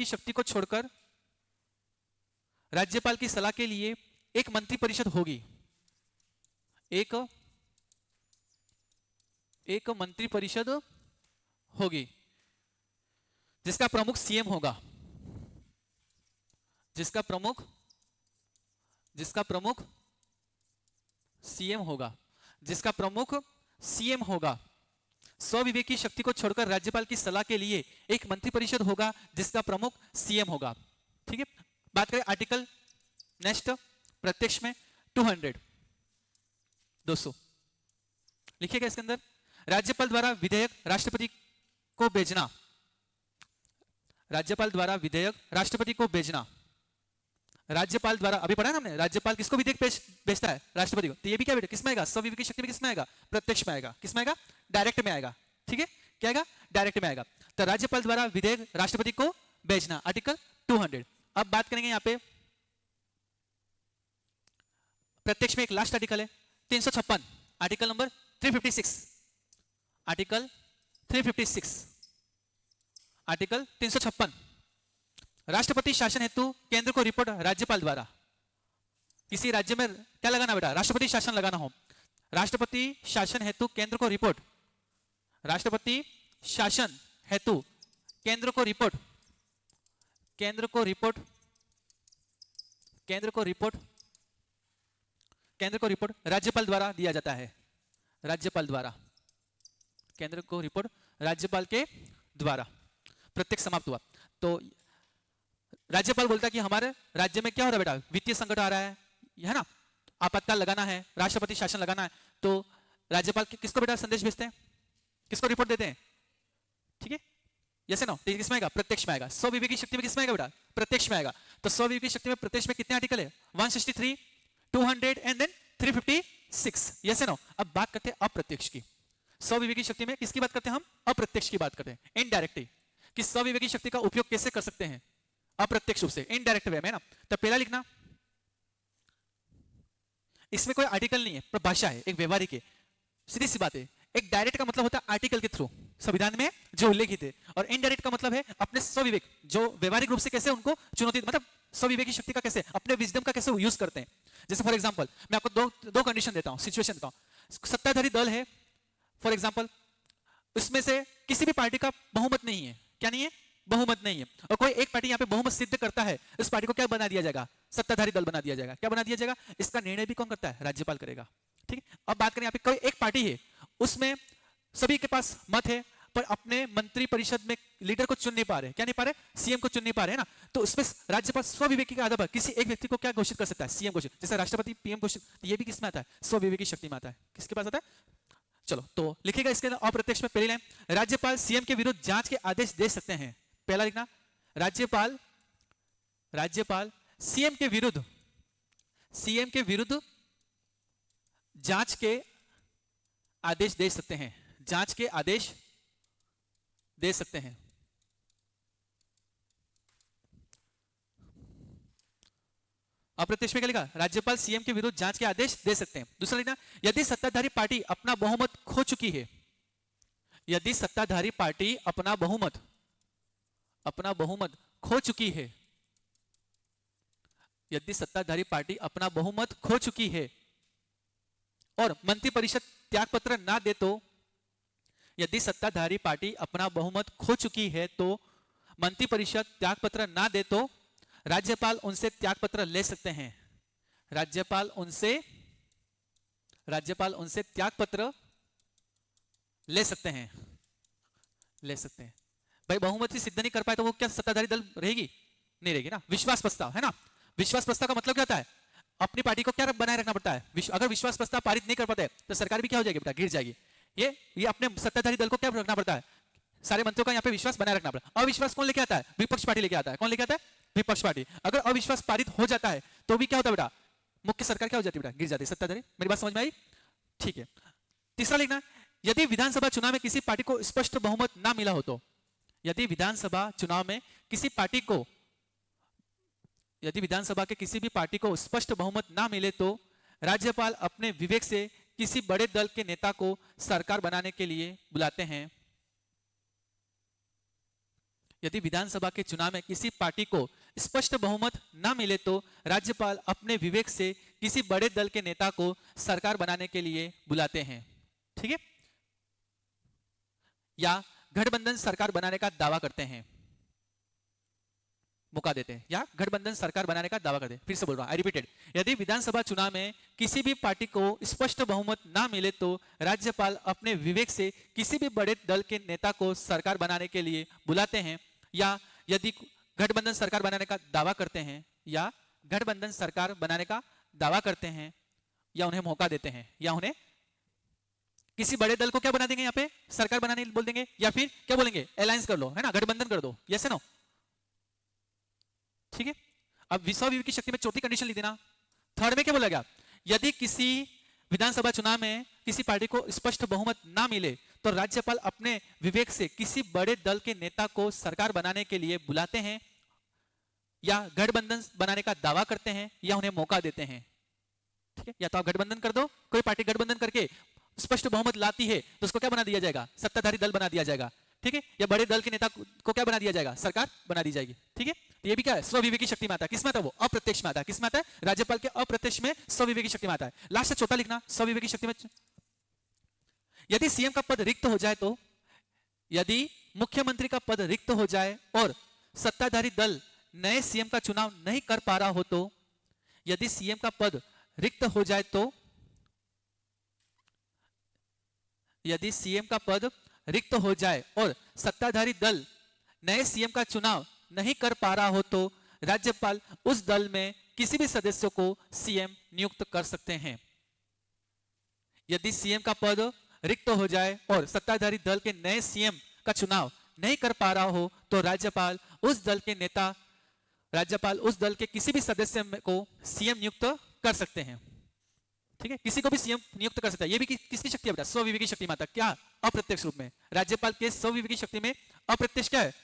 शक्ति को छोड़कर राज्यपाल की सलाह के लिए एक मंत्री परिषद होगी। एक मंत्री परिषद होगी जिसका प्रमुख सीएम होगा, जिसका प्रमुख सीएम होगा, जिसका प्रमुख सीएम होगा। स्वविवेकी शक्ति को छोड़कर राज्यपाल की सलाह के लिए एक मंत्री परिषद होगा जिसका प्रमुख सीएम होगा। ठीक है, बात करें आर्टिकल नेक्स्ट प्रत्यक्ष में 200 लिखिएगा। इसके अंदर राज्यपाल द्वारा विधेयक राष्ट्रपति को भेजना, राज्यपाल द्वारा विधेयक राष्ट्रपति को भेजना, राज्यपाल द्वारा, अभी पढ़ा ना हमने, राज्यपाल किसको विधेयक भेजता है, राष्ट्रपति को। तो ये भी क्या बेटा किसमें आएगा, स्वविवेकी शक्ति में किसमें आएगा, प्रत्यक्ष में आएगा। किसमें आएगा, डायरेक्ट में आएगा। ठीक है, क्या आएगा, डायरेक्ट में आएगा। तो राज्यपाल द्वारा विधेयक राष्ट्रपति को भेजना, आर्टिकल 200। अब बात करेंगे यहां पे प्रत्यक्ष में, एक लास्ट आर्टिकल है 356, आर्टिकल नंबर 356, आर्टिकल 356, आर्टिकल 356। राष्ट्रपति शासन हेतु केंद्र को रिपोर्ट राज्यपाल द्वारा, किसी राज्य में क्या लगाना बेटा, राष्ट्रपति शासन लगाना हो, राष्ट्रपति शासन हेतु केंद्र को रिपोर्ट, राष्ट्रपति शासन हेतु केंद्र को रिपोर्ट, केंद्र को रिपोर्ट, केंद्र को रिपोर्ट, केंद्र को रिपोर्ट राज्यपाल द्वारा दिया जाता है, राज्यपाल द्वारा, केंद्र को रिपोर्ट राज्यपाल के द्वारा। प्रत्यक्ष समाप्त हुआ। तो राज्यपाल बोलता है कि हमारे राज्य में क्या हो रहा है बेटा, वित्तीय संकट आ रहा है ना, आपातकाल लगाना है, राष्ट्रपति शासन लगाना है। तो राज्यपाल किसको बेटा संदेश भेजते हैं, किसको रिपोर्ट देते हैं। ठीक है, यस नो, किसमें आएगा, प्रत्यक्ष में आएगा। स्वविवेकी शक्ति में किसमें आएगा बेटा, प्रत्यक्ष में आएगा। तो स्वविवेकी शक्ति में प्रत्यक्ष में कितने आर्टिकल है, 163, 200 एंड देन 356, यस नो। अब बात करते हैं अप्रत्यक्ष की। स्वविवेकी शक्ति में किसकी बात करते हैं हम, अप्रत्यक्ष की बात करते हैं, इनडायरेक्टली, कि स्वविवेकी शक्ति का उपयोग कैसे कर सकते हैं, अप्रत्यक्ष रूप से, इनडायरेक्ट वे में ना। तो पहला लिखना, इसमें कोई आर्टिकल नहीं है, पर भाषा है, एक व्यवहारिक है, सीधी सी बात है। एक डायरेक्ट का मतलब होता है आर्टिकल के थ्रू, संविधान में जो उल्लेखित है, और इनडायरेक्ट का मतलब है अपने स्वविवेक, जो व्यवहारिक रूप से कैसे उनको चुनौती, मतलब स्वविवेकी शक्ति का कैसे, अपने विजडम का कैसे यूज करते हैं। जैसे फॉर एग्जांपल मैं आपको दो कंडीशन देता हूं, सिचुएशन देता हूं। सत्ताधारी दल है फॉर एग्जांपल, उसमें से किसी भी पार्टी का बहुमत नहीं है, क्या नहीं है, बहुमत नहीं है, और कोई एक पार्टी यहाँ पे बहुमत सिद्ध करता है, इस पार्टी को क्या बना दिया जाएगा, सत्ताधारी दल बना दिया जाएगा। क्या बना दिया जाएगा, इसका निर्णय भी कौन करता है, राज्यपाल करेगा। ठीक है, अब बात करें यहाँ पे कोई एक पार्टी है, उसमें सभी के पास मत है, पर अपने मंत्री परिषद में लीडर को चुन नहीं पा रहे, क्या नहीं पा रहे, सीएम को चुन नहीं पा रहे, है ना। तो उसमें राज्यपाल स्वविवेकी के आधार पर किसी एक व्यक्ति को क्या घोषित कर सकता है, सीएम घोषित, जैसे राष्ट्रपति पीएम घोषित, ये भी किसमें आता है, स्वविवेकी शक्ति में आता है। किसके पास आता है, चलो तो लिखिएगा इसके अंदर अप्रत्यक्ष में पहली लाइन, राज्यपाल सीएम के विरुद्ध जांच के आदेश दे सकते हैं। पहला लिखना, राज्यपाल सीएम के विरुद्ध जांच के आदेश दे सकते हैं, जांच के आदेश दे सकते हैं। अप्रत्यक्ष में क्या लिखा, राज्यपाल सीएम के विरुद्ध जांच के आदेश दे सकते हैं। दूसरा लिखना, यदि सत्ताधारी पार्टी अपना बहुमत खो चुकी है, यदि सत्ताधारी पार्टी अपना बहुमत खो चुकी है, यदि सत्ताधारी पार्टी अपना बहुमत खो चुकी है और मंत्री परिषद त्याग पत्र ना दे तो, यदि सत्ताधारी पार्टी अपना बहुमत खो चुकी है तो मंत्री परिषद त्याग पत्र ना दे तो राज्यपाल उनसे त्याग पत्र ले सकते हैं, राज्यपाल उनसे त्याग पत्र ले सकते हैं, ले सकते हैं। भाई बहुमत से सिद्ध नहीं कर पाए तो वो क्या सत्ताधारी दल रहेगी? नहीं रहेगी ना। विश्वास प्रस्ताव है ना, विश्वास प्रस्ताव का मतलब क्या होता है? अपनी पार्टी को क्या बनाए रखना पड़ता है? अगर विश्वास प्रस्ताव पारित नहीं कर पाते तो सरकार भी क्या हो जाएगी बेटा? गिर जाएगी। ये अपने सत्ताधारी दल को क्या रखना पड़ता है? सारे मंत्रियों का यहाँ पे विश्वास बनाए रखना पड़ता है। अविश्वास कौन लेके आता है? विपक्ष पार्टी लेके आता है। कौन लेके आता है? विपक्ष पार्टी। अगर अविश्वास पारित हो जाता है तो भी क्या होता है बेटा? मुख्य सरकार क्या हो जाती है बेटा? गिर जाती है सत्ताधारी। मेरी बात समझ में आई? ठीक है। तीसरा लिखना, यदि विधानसभा चुनाव में किसी पार्टी को स्पष्ट बहुमत ना मिला हो तो, यदि विधानसभा चुनाव में किसी पार्टी को, यदि विधानसभा के किसी भी पार्टी को स्पष्ट बहुमत ना मिले तो राज्यपाल अपने विवेक से किसी बड़े दल के नेता को सरकार बनाने के लिए बुलाते हैं। यदि विधानसभा के चुनाव में किसी पार्टी को स्पष्ट बहुमत ना मिले तो राज्यपाल अपने विवेक से किसी बड़े दल के नेता को सरकार बनाने के लिए बुलाते हैं। ठीक है। या गठबंधन सरकार बनाने का दावा करते हैं, मौका देते हैं, या गठबंधन सरकार बनाने का दावा करते हैं। फिर से बोल रहा हूं, आई रिपीटेड, यदि विधानसभा चुनाव में किसी भी पार्टी को स्पष्ट बहुमत ना मिले तो राज्यपाल अपने विवेक से किसी भी बड़े दल के नेता को सरकार बनाने के लिए बुलाते हैं, या यदि गठबंधन सरकार बनाने का दावा करते हैं, या गठबंधन सरकार बनाने का दावा करते हैं, या उन्हें मौका देते हैं, या उन्हें किसी बड़े दल को क्या बना देंगे? यहाँ पे सरकार बनाने बोल देंगे, या फिर क्या बोलेंगे? अलायंस कर लो, है ना, गठबंधन कर दो। यस है नो? ठीक है। अब विश्व की शक्ति में चौथी कंडीशन लिख देना। थर्ड में क्या बोला गया? यदि किसी विधानसभा चुनाव में किसी पार्टी को स्पष्ट बहुमत ना मिले तो राज्यपाल अपने विवेक से किसी बड़े दल के नेता को सरकार बनाने के लिए बुलाते हैं, या गठबंधन बनाने का दावा करते हैं, या उन्हें मौका देते हैं। ठीक है। या तो आप गठबंधन कर दो, कोई पार्टी गठबंधन करके स्पष्ट बहुमत लाती है तो उसको क्या बना दिया जाएगा? सत्ताधारी दल बना दिया जाएगा। ठीक है। या बड़े दल के नेता को क्या बना दिया जाएगा? सरकार बना दी जाएगी। ठीक है। तो ये भी क्या है? स्वविवेकी शक्ति में आता है। किस में आता है? वो अप्रत्यक्ष में आता है। किस में आता है? राज्यपाल के अप्रत्यक्ष में स्वविवेकी शक्ति में आता है। लास्ट से चौथा लिखना, स्वविवेकी शक्ति में, यदि सीएम का पद रिक्त हो जाए तो, यदि मुख्यमंत्री का पद रिक्त हो जाए और सत्ताधारी दल नए सीएम का चुनाव नहीं कर पा रहा हो तो, यदि सीएम का पद रिक्त हो जाए तो, यदि सीएम का पद रिक्त हो जाए और सत्ताधारी दल नए सीएम का चुनाव नहीं कर पा रहा हो तो राज्यपाल उस दल में किसी भी सदस्य को सीएम नियुक्त कर सकते हैं। यदि सीएम का पद रिक्त हो जाए और सत्ताधारी दल के नए सीएम का चुनाव नहीं कर पा रहा हो तो राज्यपाल उस दल के नेता, राज्यपाल उस दल के किसी भी सदस्य को सीएम नियुक्त कर सकते हैं। ठीक है। किसी को भी सीएम नियुक्त कर सकता है। ये भी किसकी शक्ति है बेटा? स्वविवेकी शक्ति में आता है। क्या? अप्रत्यक्ष रूप में। राज्यपाल के स्वविवेकी शक्ति में अप्रत्यक्ष क्या है?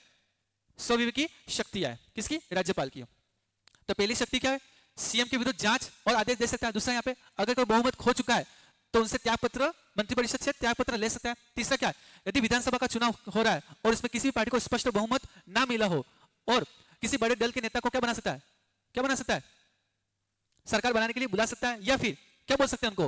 स्वविवेकी शक्ति है। किसकी? राज्यपाल की। तो पहली शक्ति क्या है? सीएम के विरुद्ध जांच और आदेश दे सकता है। दूसरा, यहाँ पे अगर कोई बहुमत खो चुका है तो उनसे त्यागपत्र, मंत्रिपरिषद से त्यागपत्र ले सकता है। तीसरा क्या है? यदि विधानसभा का चुनाव हो रहा है और इसमें किसी भी पार्टी को स्पष्ट बहुमत ना मिला हो और किसी बड़े दल के नेता को क्या बना सकता है? क्या बना सकता है? सरकार बनाने के लिए बुला सकता है, या फिर क्या बोल सकते हैं? उनको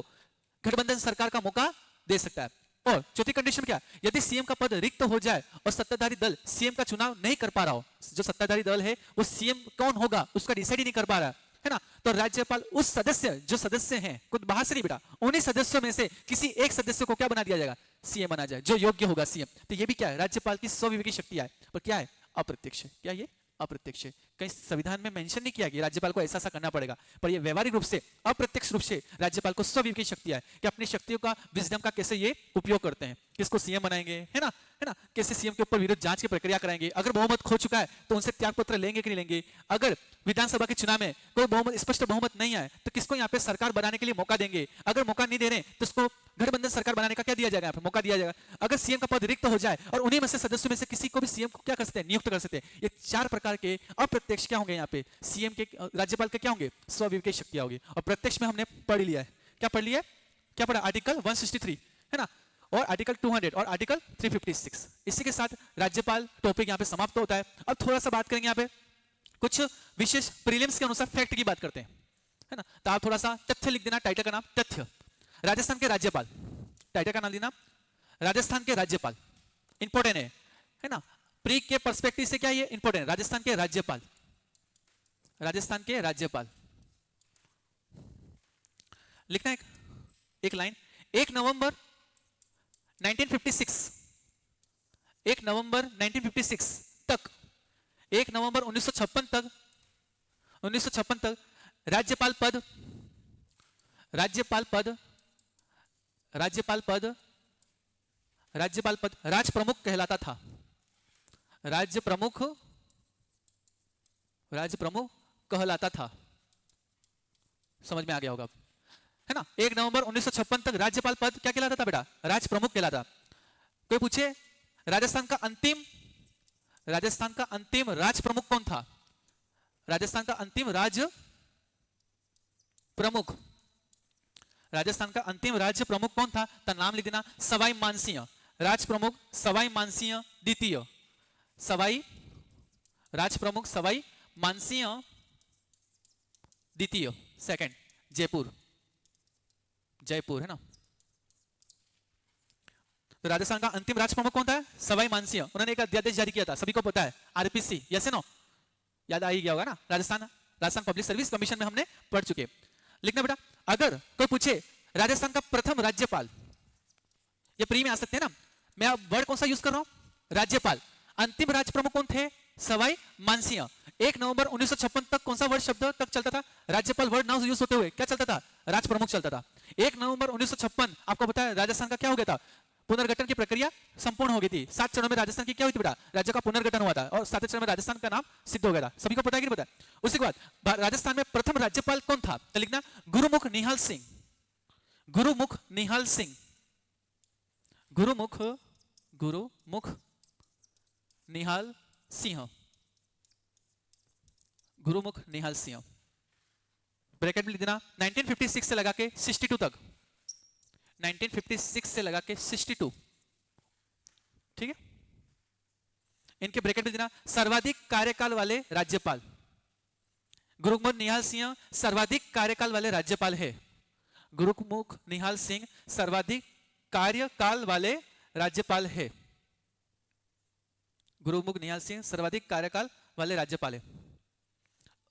गठबंधन सरकार का मौका दे सकता है। और चौथी कंडीशन क्या? यदि सीएम का पद रिक्त हो जाए और सत्ताधारी दल सीएम का चुनाव नहीं कर पा रहा हो, जो सत्ताधारी दल है वो सीएम कौन होगा उसका डिसाइड ही नहीं कर पा रहा है ना, तो राज्यपाल उस सदस्य, जो सदस्य हैं कुछ बाहर से नहीं बेटा, उन्हीं सदस्यों में से किसी एक सदस्य को क्या बना दिया जाएगा? सीएम बना जाए, जो योग्य होगा सीएम। तो ये भी क्या है? राज्यपाल की स्वविवेकी शक्ति है। पर क्या है? अप्रत्यक्ष। क्या ये? अप्रत्यक्ष। कहीं संविधान में मेंशन नहीं किया कि राज्यपाल को ऐसा करना पड़ेगा, पर ये व्यवहारिक रूप से, अप्रत्यक्ष रूप से राज्यपाल को स्वविवेकी शक्ति है कि अपनी शक्तियों का, विजडम का कैसे ये उपयोग करते हैं। किसको सीएम बनाएंगे, है ना, है ना, कैसे सीएम के ऊपर विरुद्ध जांच की प्रक्रिया कराएंगे, अगर बहुमत खो चुका है तो उनसे त्यागपत्र लेंगे कि नहीं लेंगे, अगर विधानसभा के चुनाव में कोई बहुमत, स्पष्ट बहुमत नहीं आए तो किसको यहाँ पे सरकार बनाने के लिए मौका देंगे, अगर मौका नहीं दे रहे तो उसको गठबंधन सरकार बनाने का क्या दिया जाएगा? यहाँ पे मौका दिया जाएगा। अगर सीएम का पद रिक्त हो जाए और उन्हीं में से सदस्यों में से किसी को भी सीएम को क्या कर सकते हैं? नियुक्त कर सकते हैं। ये चार प्रकार के अप्रत्यक्ष क्या होंगे यहाँ पे? सीएम के, राज्यपाल के क्या होंगे? स्वविवेकी शक्तियां होगी। और प्रत्यक्ष में हमने पढ़ लिया है। क्या पढ़ लिया है? क्या पढ़ा? आर्टिकल 163 है ना, और आर्टिकल 200 और आर्टिकल 356। इसी के साथ राज्यपाल टॉपिक यहाँ पे समाप्त होता है। अब थोड़ा सा बात करेंगे यहाँ पे कुछ विशेष प्रीलिम्स के अनुसार फैक्ट की बात करते हैं, है ना। तो आप थोड़ा सा तथ्य लिख देना, टाइटल का नाम तथ्य। राजस्थान के राज्यपाल, टाइटल का नाम लेना, राजस्थान के राज्यपाल। इंपॉर्टेंट है ना, प्री के पर्सपेक्टिव से क्या ये इंपॉर्टेंट है? राजस्थान के राज्यपाल, राजस्थान के राज्यपाल लिखना है एक लाइन। 1 नवंबर 1956, 1 नवंबर 1956 तक, 1 नवंबर 1956 तक, 1956 तक राज्यपाल पद, राज्यपाल पद, राज्यपाल पद, राज्यपाल पद राज प्रमुख कहलाता था। राज्य प्रमुख, राज्य प्रमुख कहलाता था। समझ में आ गया होगा है ना। 1 नवंबर 1956 तक राज्यपाल पद क्या कहलाता था बेटा? राज प्रमुख कहलाता। कोई पूछे राजस्थान का अंतिम, राजस्थान का अंतिम राज प्रमुख कौन था? राजस्थान का अंतिम राज प्रमुख, राजस्थान का अंतिम राज्य प्रमुख कौन था? तो नाम लिख देना, सवाई मानसिंह। राज प्रमुख सवाई मानसिंह द्वितीय, सवाई, राज प्रमुख सवाई मानसिंह द्वितीय, सेकंड, जयपुर, जयपुर है ना। तो राजस्थान का अंतिम राज प्रमुख कौन था? सवाई मानसिंह। उन्होंने एक अध्यादेश जारी किया था, सभी को पता है, आरपीसी, यस नो, याद आ ही गया होगा ना। Rajasthan, Rajasthan public service commission में हमने पढ़ चुके। लिखना बेटा, अगर कोई पूछे राजस्थान का प्रथम राज्यपाल, ये प्री में आ सकते हैं ना, मैं अब वर्ड कौन सा यूज कर रहा हूं? राज्यपाल। अंतिम राज प्रमुख कौन थे? सवाई मानसिंह। 1 नवंबर 1956 तक कौन सा वर्ड शब्द तक चलता था? राज्यपाल वर्ड नाउ यूज होते हुए क्या चलता था? राज प्रमुख चलता था। 1 नवंबर 1956 आपको पता है राजस्थान का क्या हो गया था? पुनर्गठन की प्रक्रिया संपूर्ण हो गई थी। 7 चरणों में राजस्थान की क्या हुई थी बेटा? राज्य का पुनर्गठन हुआ था और 7वें चरण में राजस्थान का नाम सिद्ध हो गया था। सभी को पता है कि नहीं पता? उसके बाद राजस्थान में प्रथम राज्यपाल कौन था? तो लिखना, गुरुमुख निहाल सिंह, गुरुमुख निहाल सिंह, गुरुमुख, गुरुमुख निहाल सिंह, गुरुमुख निहाल सिंह। ब्रैकेट में लिख देना, 1956 से लगा के 62 तक, 1956 से लगा के 62, ठीक है। इनके ब्रैकेट में देना, सर्वाधिक कार्यकाल वाले राज्यपाल, गुरुमुख निहाल सिंह सर्वाधिक कार्यकाल वाले राज्यपाल है। गुरुमुख निहाल सिंह सर्वाधिक कार्यकाल वाले राज्यपाल है। गुरुमुख निहाल सिंह सर्वाधिक कार्यकाल वाले राज्यपाल है।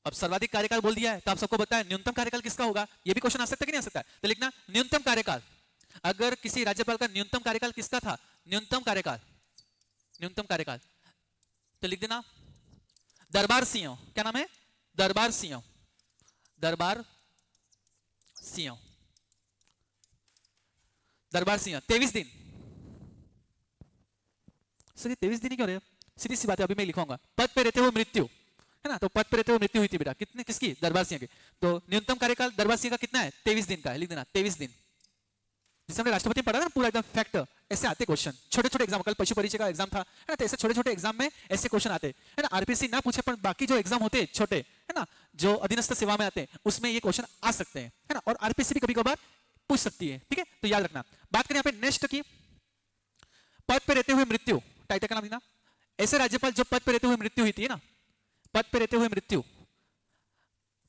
अब सर्वाधिक कार्यकाल बोल दिया है तो आप सबको बताया न्यूनतम कार्यकाल किसका होगा? ये भी क्वेश्चन आ सकता है कि नहीं आ सकता है? तो लिखना, न्यूनतम कार्यकाल। अगर किसी राज्यपाल का न्यूनतम कार्यकाल किसका था? न्यूनतम कार्यकाल, न्यूनतम कार्यकाल, तो लिख देना दरबार सिंह। क्या नाम है? दरबार सिंह, दरबार सिंह, दरबार सिंह। 23 दिन, सर 23 दिन ही क्यों रहे? सीधी सी बात है, अभी मैं लिखूंगा। पद पे रहते हुए मृत्यु है ना, तो पद पे रहते हुए मृत्यु हुई थी बेटा, कितने, किसकी? दरबार सिंह की। तो न्यूनतम कार्यकाल दरबार सिंह का कितना है? 23 दिन का है, लिख देना 23 दिन। जिसे हमने राष्ट्रपति पढ़ा ना पूरा एकदम फैक्ट, ऐसे आते क्वेश्चन, छोटे छोटे एग्जाम। कल पशु परिचय का एग्जाम था है ना, तो ऐसे छोटे छोटे एग्जाम में ऐसे क्वेश्चन आते हैं ना। आरपीसी ना पूछे पर बाकी जो एग्जाम होते हैं छोटे है ना, जो अधीनस्थ सेवा में आते हैं, उसमें ये क्वेश्चन आ सकते हैं है ना, और आरपीसी भी कभी कभार पूछ सकती है, ठीक है, तो याद रखना। बात करें यहाँ पे नेक्स्ट की, पद पे रहते हुए मृत्यु, टाइटल का नाम लिखना, ऐसे राज्यपाल जो पद पे रहते हुए मृत्यु हुई थी ना, पद पे रहते हुए मृत्यु,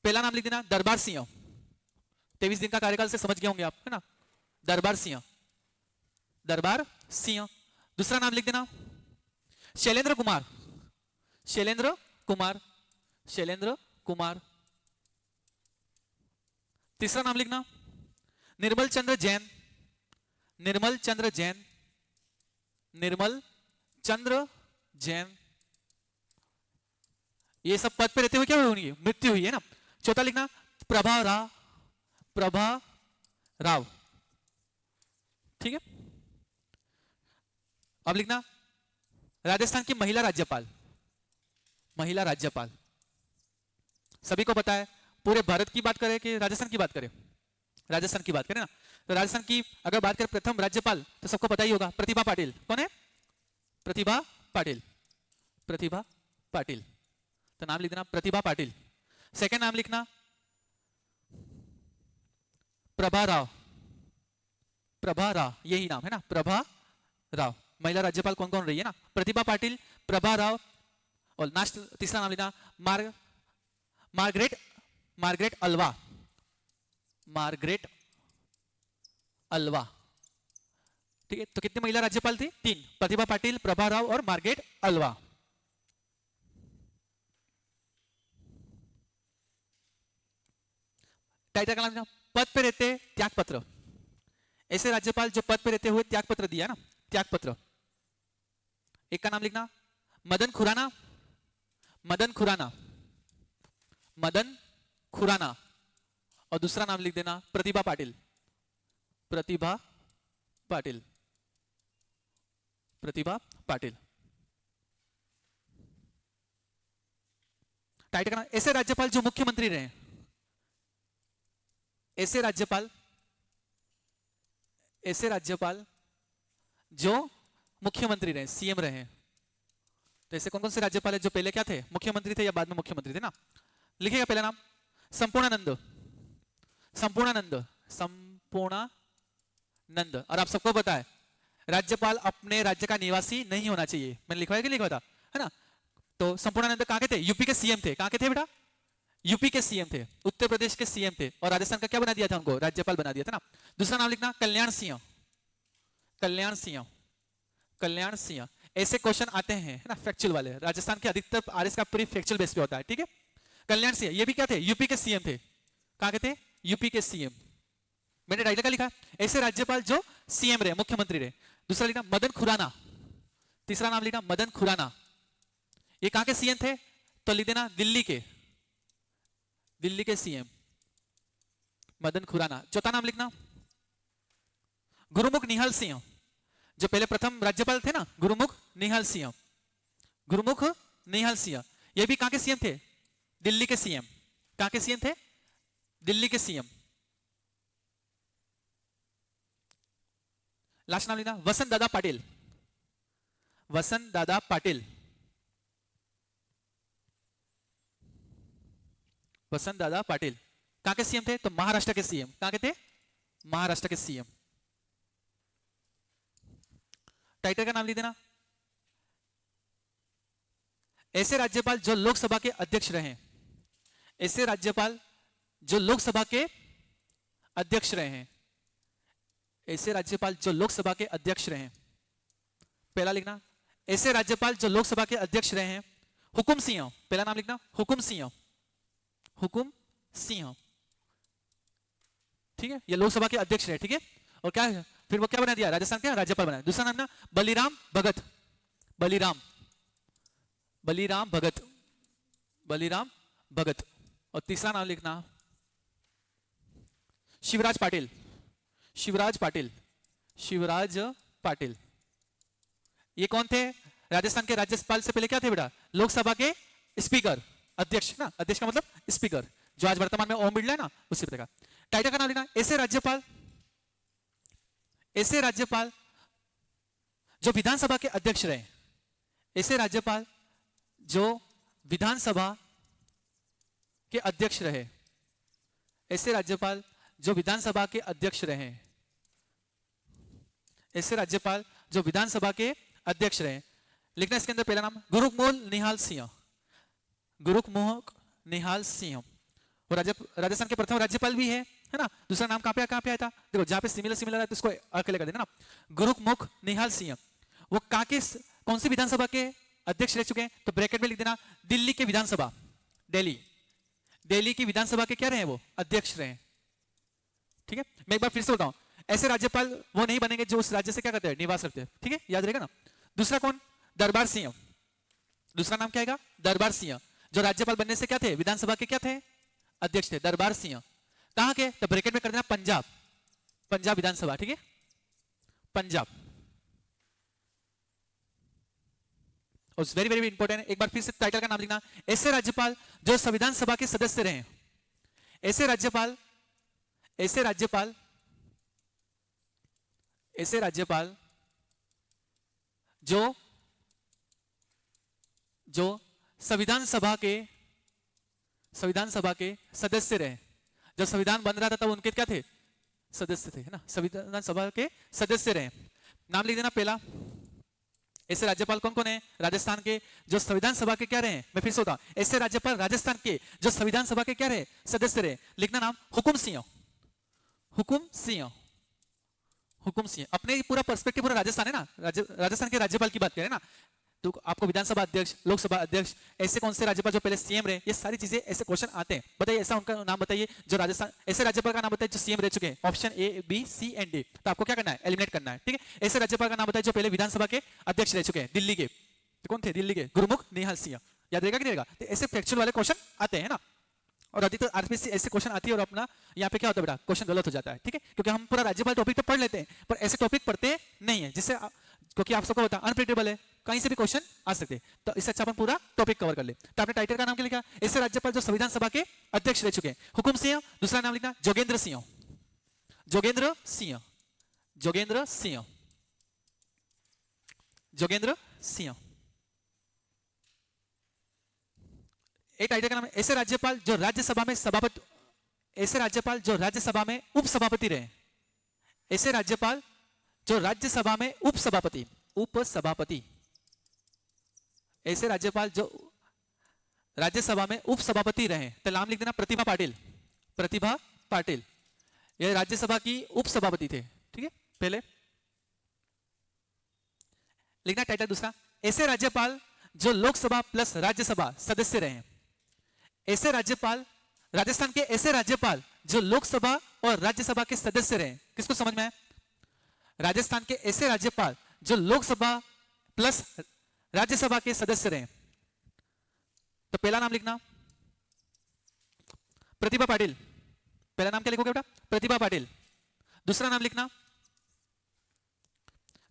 पहला नाम लिख देना दरबार सिंह। 23 दिन का कार्यकाल से समझ गए होंगे आप है ना, दरबार सिंह, दरबार सिंह। दूसरा नाम लिख देना शैलेंद्र कुमार, शैलेंद्र कुमार, शैलेंद्र कुमार। तीसरा नाम लिखना निर्मल चंद्र जैन, निर्मल चंद्र जैन, निर्मल चंद्र जैन। ये सब पद पे रहते हुए क्या हुई? मृत्यु हुई है ना। चौथा लिखना प्रभा राव, प्रभा राव, ठीक है। अब लिखना राजस्थान की महिला राज्यपाल, महिला राज्यपाल। सभी को पता है, पूरे भारत की बात करें कि राजस्थान की बात करें? राजस्थान की बात करें ना, तो राजस्थान की अगर बात करें प्रथम राज्यपाल तो सबको पता ही होगा, प्रतिभा पाटिल। कौन है? प्रतिभा पाटिल, प्रतिभा पाटिल, तो नाम लिख देना प्रतिभा पाटिल। सेकंड नाम लिखना प्रभा राव, प्रभा राव, यही नाम है ना, प्रभा राव। महिला राज्यपाल कौन कौन रही है ना? प्रतिभा पाटिल, प्रभा राव, और लास्ट तीसरा नाम लिखना Margaret, Margaret Alva, Margaret Alva, ठीक है। तो कितनी महिला राज्यपाल थी? 3, प्रतिभा पाटिल, प्रभा राव और मार्गरेट अल्वा। टाइटल का पद पे रहते त्याग पत्र, ऐसे राज्यपाल जो पद पे रहते हुए त्याग पत्र दिया ना, त्यागपत्र। एक का नाम लिखना मदन खुराना, मदन खुराना, मदन खुराना, और दूसरा नाम लिख देना प्रतिभा पाटिल, प्रतिभा पाटिल, प्रतिभा पाटिल। टाइटल करना ऐसे राज्यपाल जो मुख्यमंत्री रहे, ऐसे राज्यपाल, ऐसे राज्यपाल जो मुख्यमंत्री रहे, सीएम रहे। तो ऐसे कौन कौन से राज्यपाल है जो पहले क्या थे, मुख्यमंत्री थे या बाद में मुख्यमंत्री थे ना। लिखिएगा पहला नाम संपूर्णानंद, संपूर्णानंद, संपूर्णानंद। और आप सबको पता है राज्यपाल अपने राज्य का निवासी नहीं होना चाहिए, मैंने लिखवाया कि लिखवा था, है ना। तो संपूर्णानंद कहां के थे, यूपी के सीएम थे। कहां के थे बेटा, यूपी के सीएम थे, उत्तर प्रदेश के सीएम थे, और राजस्थान का क्या बना दिया था उनको, राज्यपाल बना दिया था ना। दूसरा नाम लिखना कल्याण सिंह, कल्याण सिंह, कल्याण सिंह। ऐसे क्वेश्चन आते हैं, है ना, फैक्चुअल वाले। राजस्थान के अधिकतर आरएस का पूरी फैक्चुअल बेस पे होता है, ठीक है। कल्याण सिंह ये भी क्या थे, यूपी के सीएम थे। कहां के थे, यूपी के सीएम। मैंने टाइटल का लिखा ऐसे राज्यपाल जो सीएम रहे, मुख्यमंत्री रहे। दूसरा लिखना मदन खुराना, तीसरा नाम लिखना मदन खुराना। ये कहां के सीएम थे, तो लिख देना दिल्ली के, दिल्ली के सीएम मदन खुराना। चौथा नाम लिखना गुरुमुख निहाल सिंह, जो पहले प्रथम राज्यपाल थे ना, गुरुमुख निहाल सिंह, गुरुमुख निहाल सिंह। ये भी कहां के सीएम थे, दिल्ली के सीएम। कहां के सीएम थे, दिल्ली के सीएम। लास्ट नाम लिखना वसंत दादा पाटिल, वसंत दादा पाटिल, वसंत दादा पाटिल। कहां के सीएम थे, तो महाराष्ट्र के सीएम। कहां के थे, महाराष्ट्र के सीएम। टाइटल का नाम लिख देना ऐसे राज्यपाल जो लोकसभा के अध्यक्ष रहे, ऐसे राज्यपाल जो लोकसभा के अध्यक्ष रहे, ऐसे राज्यपाल जो लोकसभा के अध्यक्ष रहे। पहला लिखना ऐसे राज्यपाल जो लोकसभा के अध्यक्ष रहे हैं हुकुम सिंह, पहला नाम लिखना हुकुम सिंह, हुकुम सिंह, ठीक है। ये लोकसभा के अध्यक्ष रहे, ठीक है। और क्या है फिर वो क्या बना दिया, राजस्थान का राज्यपाल बनाया। दूसरा नाम ना बलिराम भगत, बलिराम, बलिराम भगत, बलिराम भगत। और तीसरा नाम लिखना शिवराज पाटिल, शिवराज पाटिल, शिवराज पाटिल। ये कौन थे, राजस्थान के राज्यपाल से पहले क्या थे बेटा, लोकसभा के स्पीकर, अध्यक्ष ना, अध्यक्ष का मतलब स्पीकर, जो आज वर्तमान में ओम बिरला है ना, उसी प्रकार। टाइटल का नाम लेना ऐसे राज्यपाल, ऐसे राज्यपाल जो विधानसभा के अध्यक्ष रहे, ऐसे राज्यपाल जो विधानसभा के अध्यक्ष रहे, ऐसे राज्यपाल जो विधानसभा के अध्यक्ष रहे, ऐसे राज्यपाल जो विधानसभा के अध्यक्ष रहे। लिखना इसके अंदर पहला नाम गुरुमुख निहाल सिंह, गुरुमुख निहाल सिंह। वो राजस्थान के प्रथम राज्यपाल भी है ना। दूसरा नाम कहां पे आया था, देखो जहां पे सिमिलर सिमिलर है तो इसको अकेले कर देना ना। गुरुमुख निहाल सिंह वो कौन सी विधानसभा के अध्यक्ष रह चुके हैं, तो ब्रैकेट में लिख देना दिल्ली के विधानसभा, दिल्ली, दिल्ली की विधानसभा के क्या रहे वो, अध्यक्ष रहे, ठीक है। मैं एक बार फिर से बताऊं, ऐसे राज्यपाल वो नहीं बनेंगे जो उस राज्य से क्या करते हैं, निवास करते हैं, ठीक है, याद रहेगा ना। दूसरा कौन, दरबार सिंह, दूसरा नाम क्या आएगा, दरबार सिंह, जो राज्यपाल बनने से क्या थे, विधानसभा के क्या थे, अध्यक्ष थे, दरबार सिंह। कहां के, तो ब्रैकेट में कर देना पंजाब, पंजाब विधानसभा, ठीक है, पंजाब। और वेरी वेरी इंपॉर्टेंट, एक बार फिर से टाइटल का नाम लिखना ऐसे राज्यपाल जो संविधान सभा के सदस्य रहे, ऐसे राज्यपाल, ऐसे राज्यपाल, ऐसे राज्यपाल जो संविधान सभा के सदस्य रहे। जब संविधान बन रहा था तब उनके क्या थे, सदस्य थे, है ना, संविधान सभा के सदस्य रहे। नाम लिख देना पहला, ऐसे राज्यपाल कौन कौन है, राजस्थान के जो संविधान सभा के क्या रहे, मैं फिर से होता ऐसे राज्यपाल राजस्थान के जो संविधान सभा के क्या रहे, सदस्य रहे। लिखना नाम हुकुम सिंह, हुकुम सिंह, हुकुम सिंह। अपने पूरा पर्सपेक्टिव पूरा राजस्थान है ना, राजस्थान के राज्यपाल की बात करें ना, तो आपको विधानसभा अध्यक्ष, लोकसभा अध्यक्ष, ऐसे कौन से राज्यपाल जो पहले सीएम रहे, ये सारी चीजें ऐसे क्वेश्चन आते हैं। बताइए ऐसा उनका नाम बताइए जो राजस्थान, ऐसे राज्यपाल का नाम बताइए जो सीएम रह चुके हैं। Option A, B, C and D. तो आपको क्या करना है, एलिमिनेट करना है, ठीक है। ऐसे राज्यपाल का नाम बताइए जो पहले विधानसभा के अध्यक्ष रह चुके हैं, दिल्ली के, तो कौन थे, दिल्ली के गुरुमुख निहाल सिंह। याद रहेगा कि नहीं रहेगा? तो ऐसे फैक्चुअल वाले क्वेश्चन आते हैं ना, और अधिकतर आरपीएससी ऐसे क्वेश्चन आती है और अपना यहाँ पे क्या होता है बेटा, क्वेश्चन गलत हो जाता है, ठीक है। क्योंकि हम पूरा राज्यपाल टॉपिक तो पढ़ लेते हैं पर ऐसे टॉपिक पढ़ते नहीं है, जिससे क्योंकि आप सबको पता अनप्रेडिक्टेबल है, कहीं से भी क्वेश्चन आ सकते हैं, तो इससे अच्छा अपन पूरा टॉपिक कवर कर ले। तो आपने टाइटल का नाम क्या लिखा, ऐसे राज्यपाल जो संविधान सभा के अध्यक्ष रह चुके हैं। हुकुम सिंह, दूसरा नाम लिखना जोगेंद्र सिंह, जोगेंद्र सिंह, जोगेंद्र सिंह, जोगेंद्र सिंह। एक टाइटल का नाम है ऐसे राज्यपाल जो राज्यसभा में सभापति, ऐसे राज्यपाल जो राज्यसभा में उपसभापति रहे, ऐसे राज्यपाल जो राज्यसभा में उपसभापति, उपसभापति, ऐसे राज्यपाल जो राज्यसभा में उपसभापति रहे। तो नाम लिख देना प्रतिभा पाटिल, प्रतिभा पाटिल, ये राज्यसभा की उपसभापति थे, ठीक है। पहले लिखना टाइटल दूसरा, ऐसे राज्यपाल जो लोकसभा प्लस राज्यसभा सदस्य रहे, ऐसे राज्यपाल, राजस्थान के ऐसे राज्यपाल जो लोकसभा और राज्यसभा के सदस्य रहे। किसको समझ में आया? राजस्थान के ऐसे राज्यपाल जो लोकसभा प्लस राज्यसभा के सदस्य रहे। तो पहला नाम लिखना प्रतिभा पाटिल, पहला नाम क्या लिखोगे बेटा, प्रतिभा पाटिल। दूसरा नाम लिखना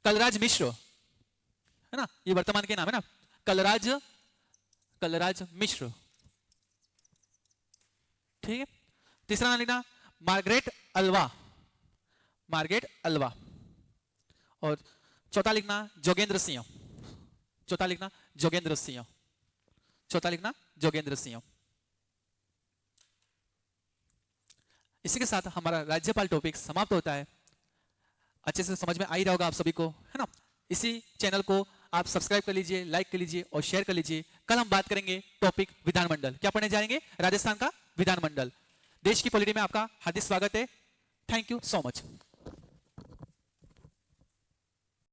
कलराज मिश्र, है ना, ये वर्तमान के नाम है ना, कलराज, कलराज मिश्र, ठीक है। तीसरा नाम लिखना मार्गरेट अल्वा, मार्गरेट अल्वा। और चौथा लिखना जोगेंद्र सिंह, चौथा लिखना जोगेंद्र सिंह, चौथा लिखना जोगेंद्र सिंह। इसी के साथ हमारा राज्यपाल टॉपिक समाप्त होता है। अच्छे से समझ में आ ही रहा होगा आप सभी को, है ना। इसी चैनल को आप सब्सक्राइब कर लीजिए, लाइक कर लीजिए और शेयर कर लीजिए। कल हम बात करेंगे टॉपिक विधानमंडल, क्या पढ़ने जाएंगे, राजस्थान का विधानमंडल। देश की पॉलिटी में आपका हार्दिक स्वागत है। Thank you so much.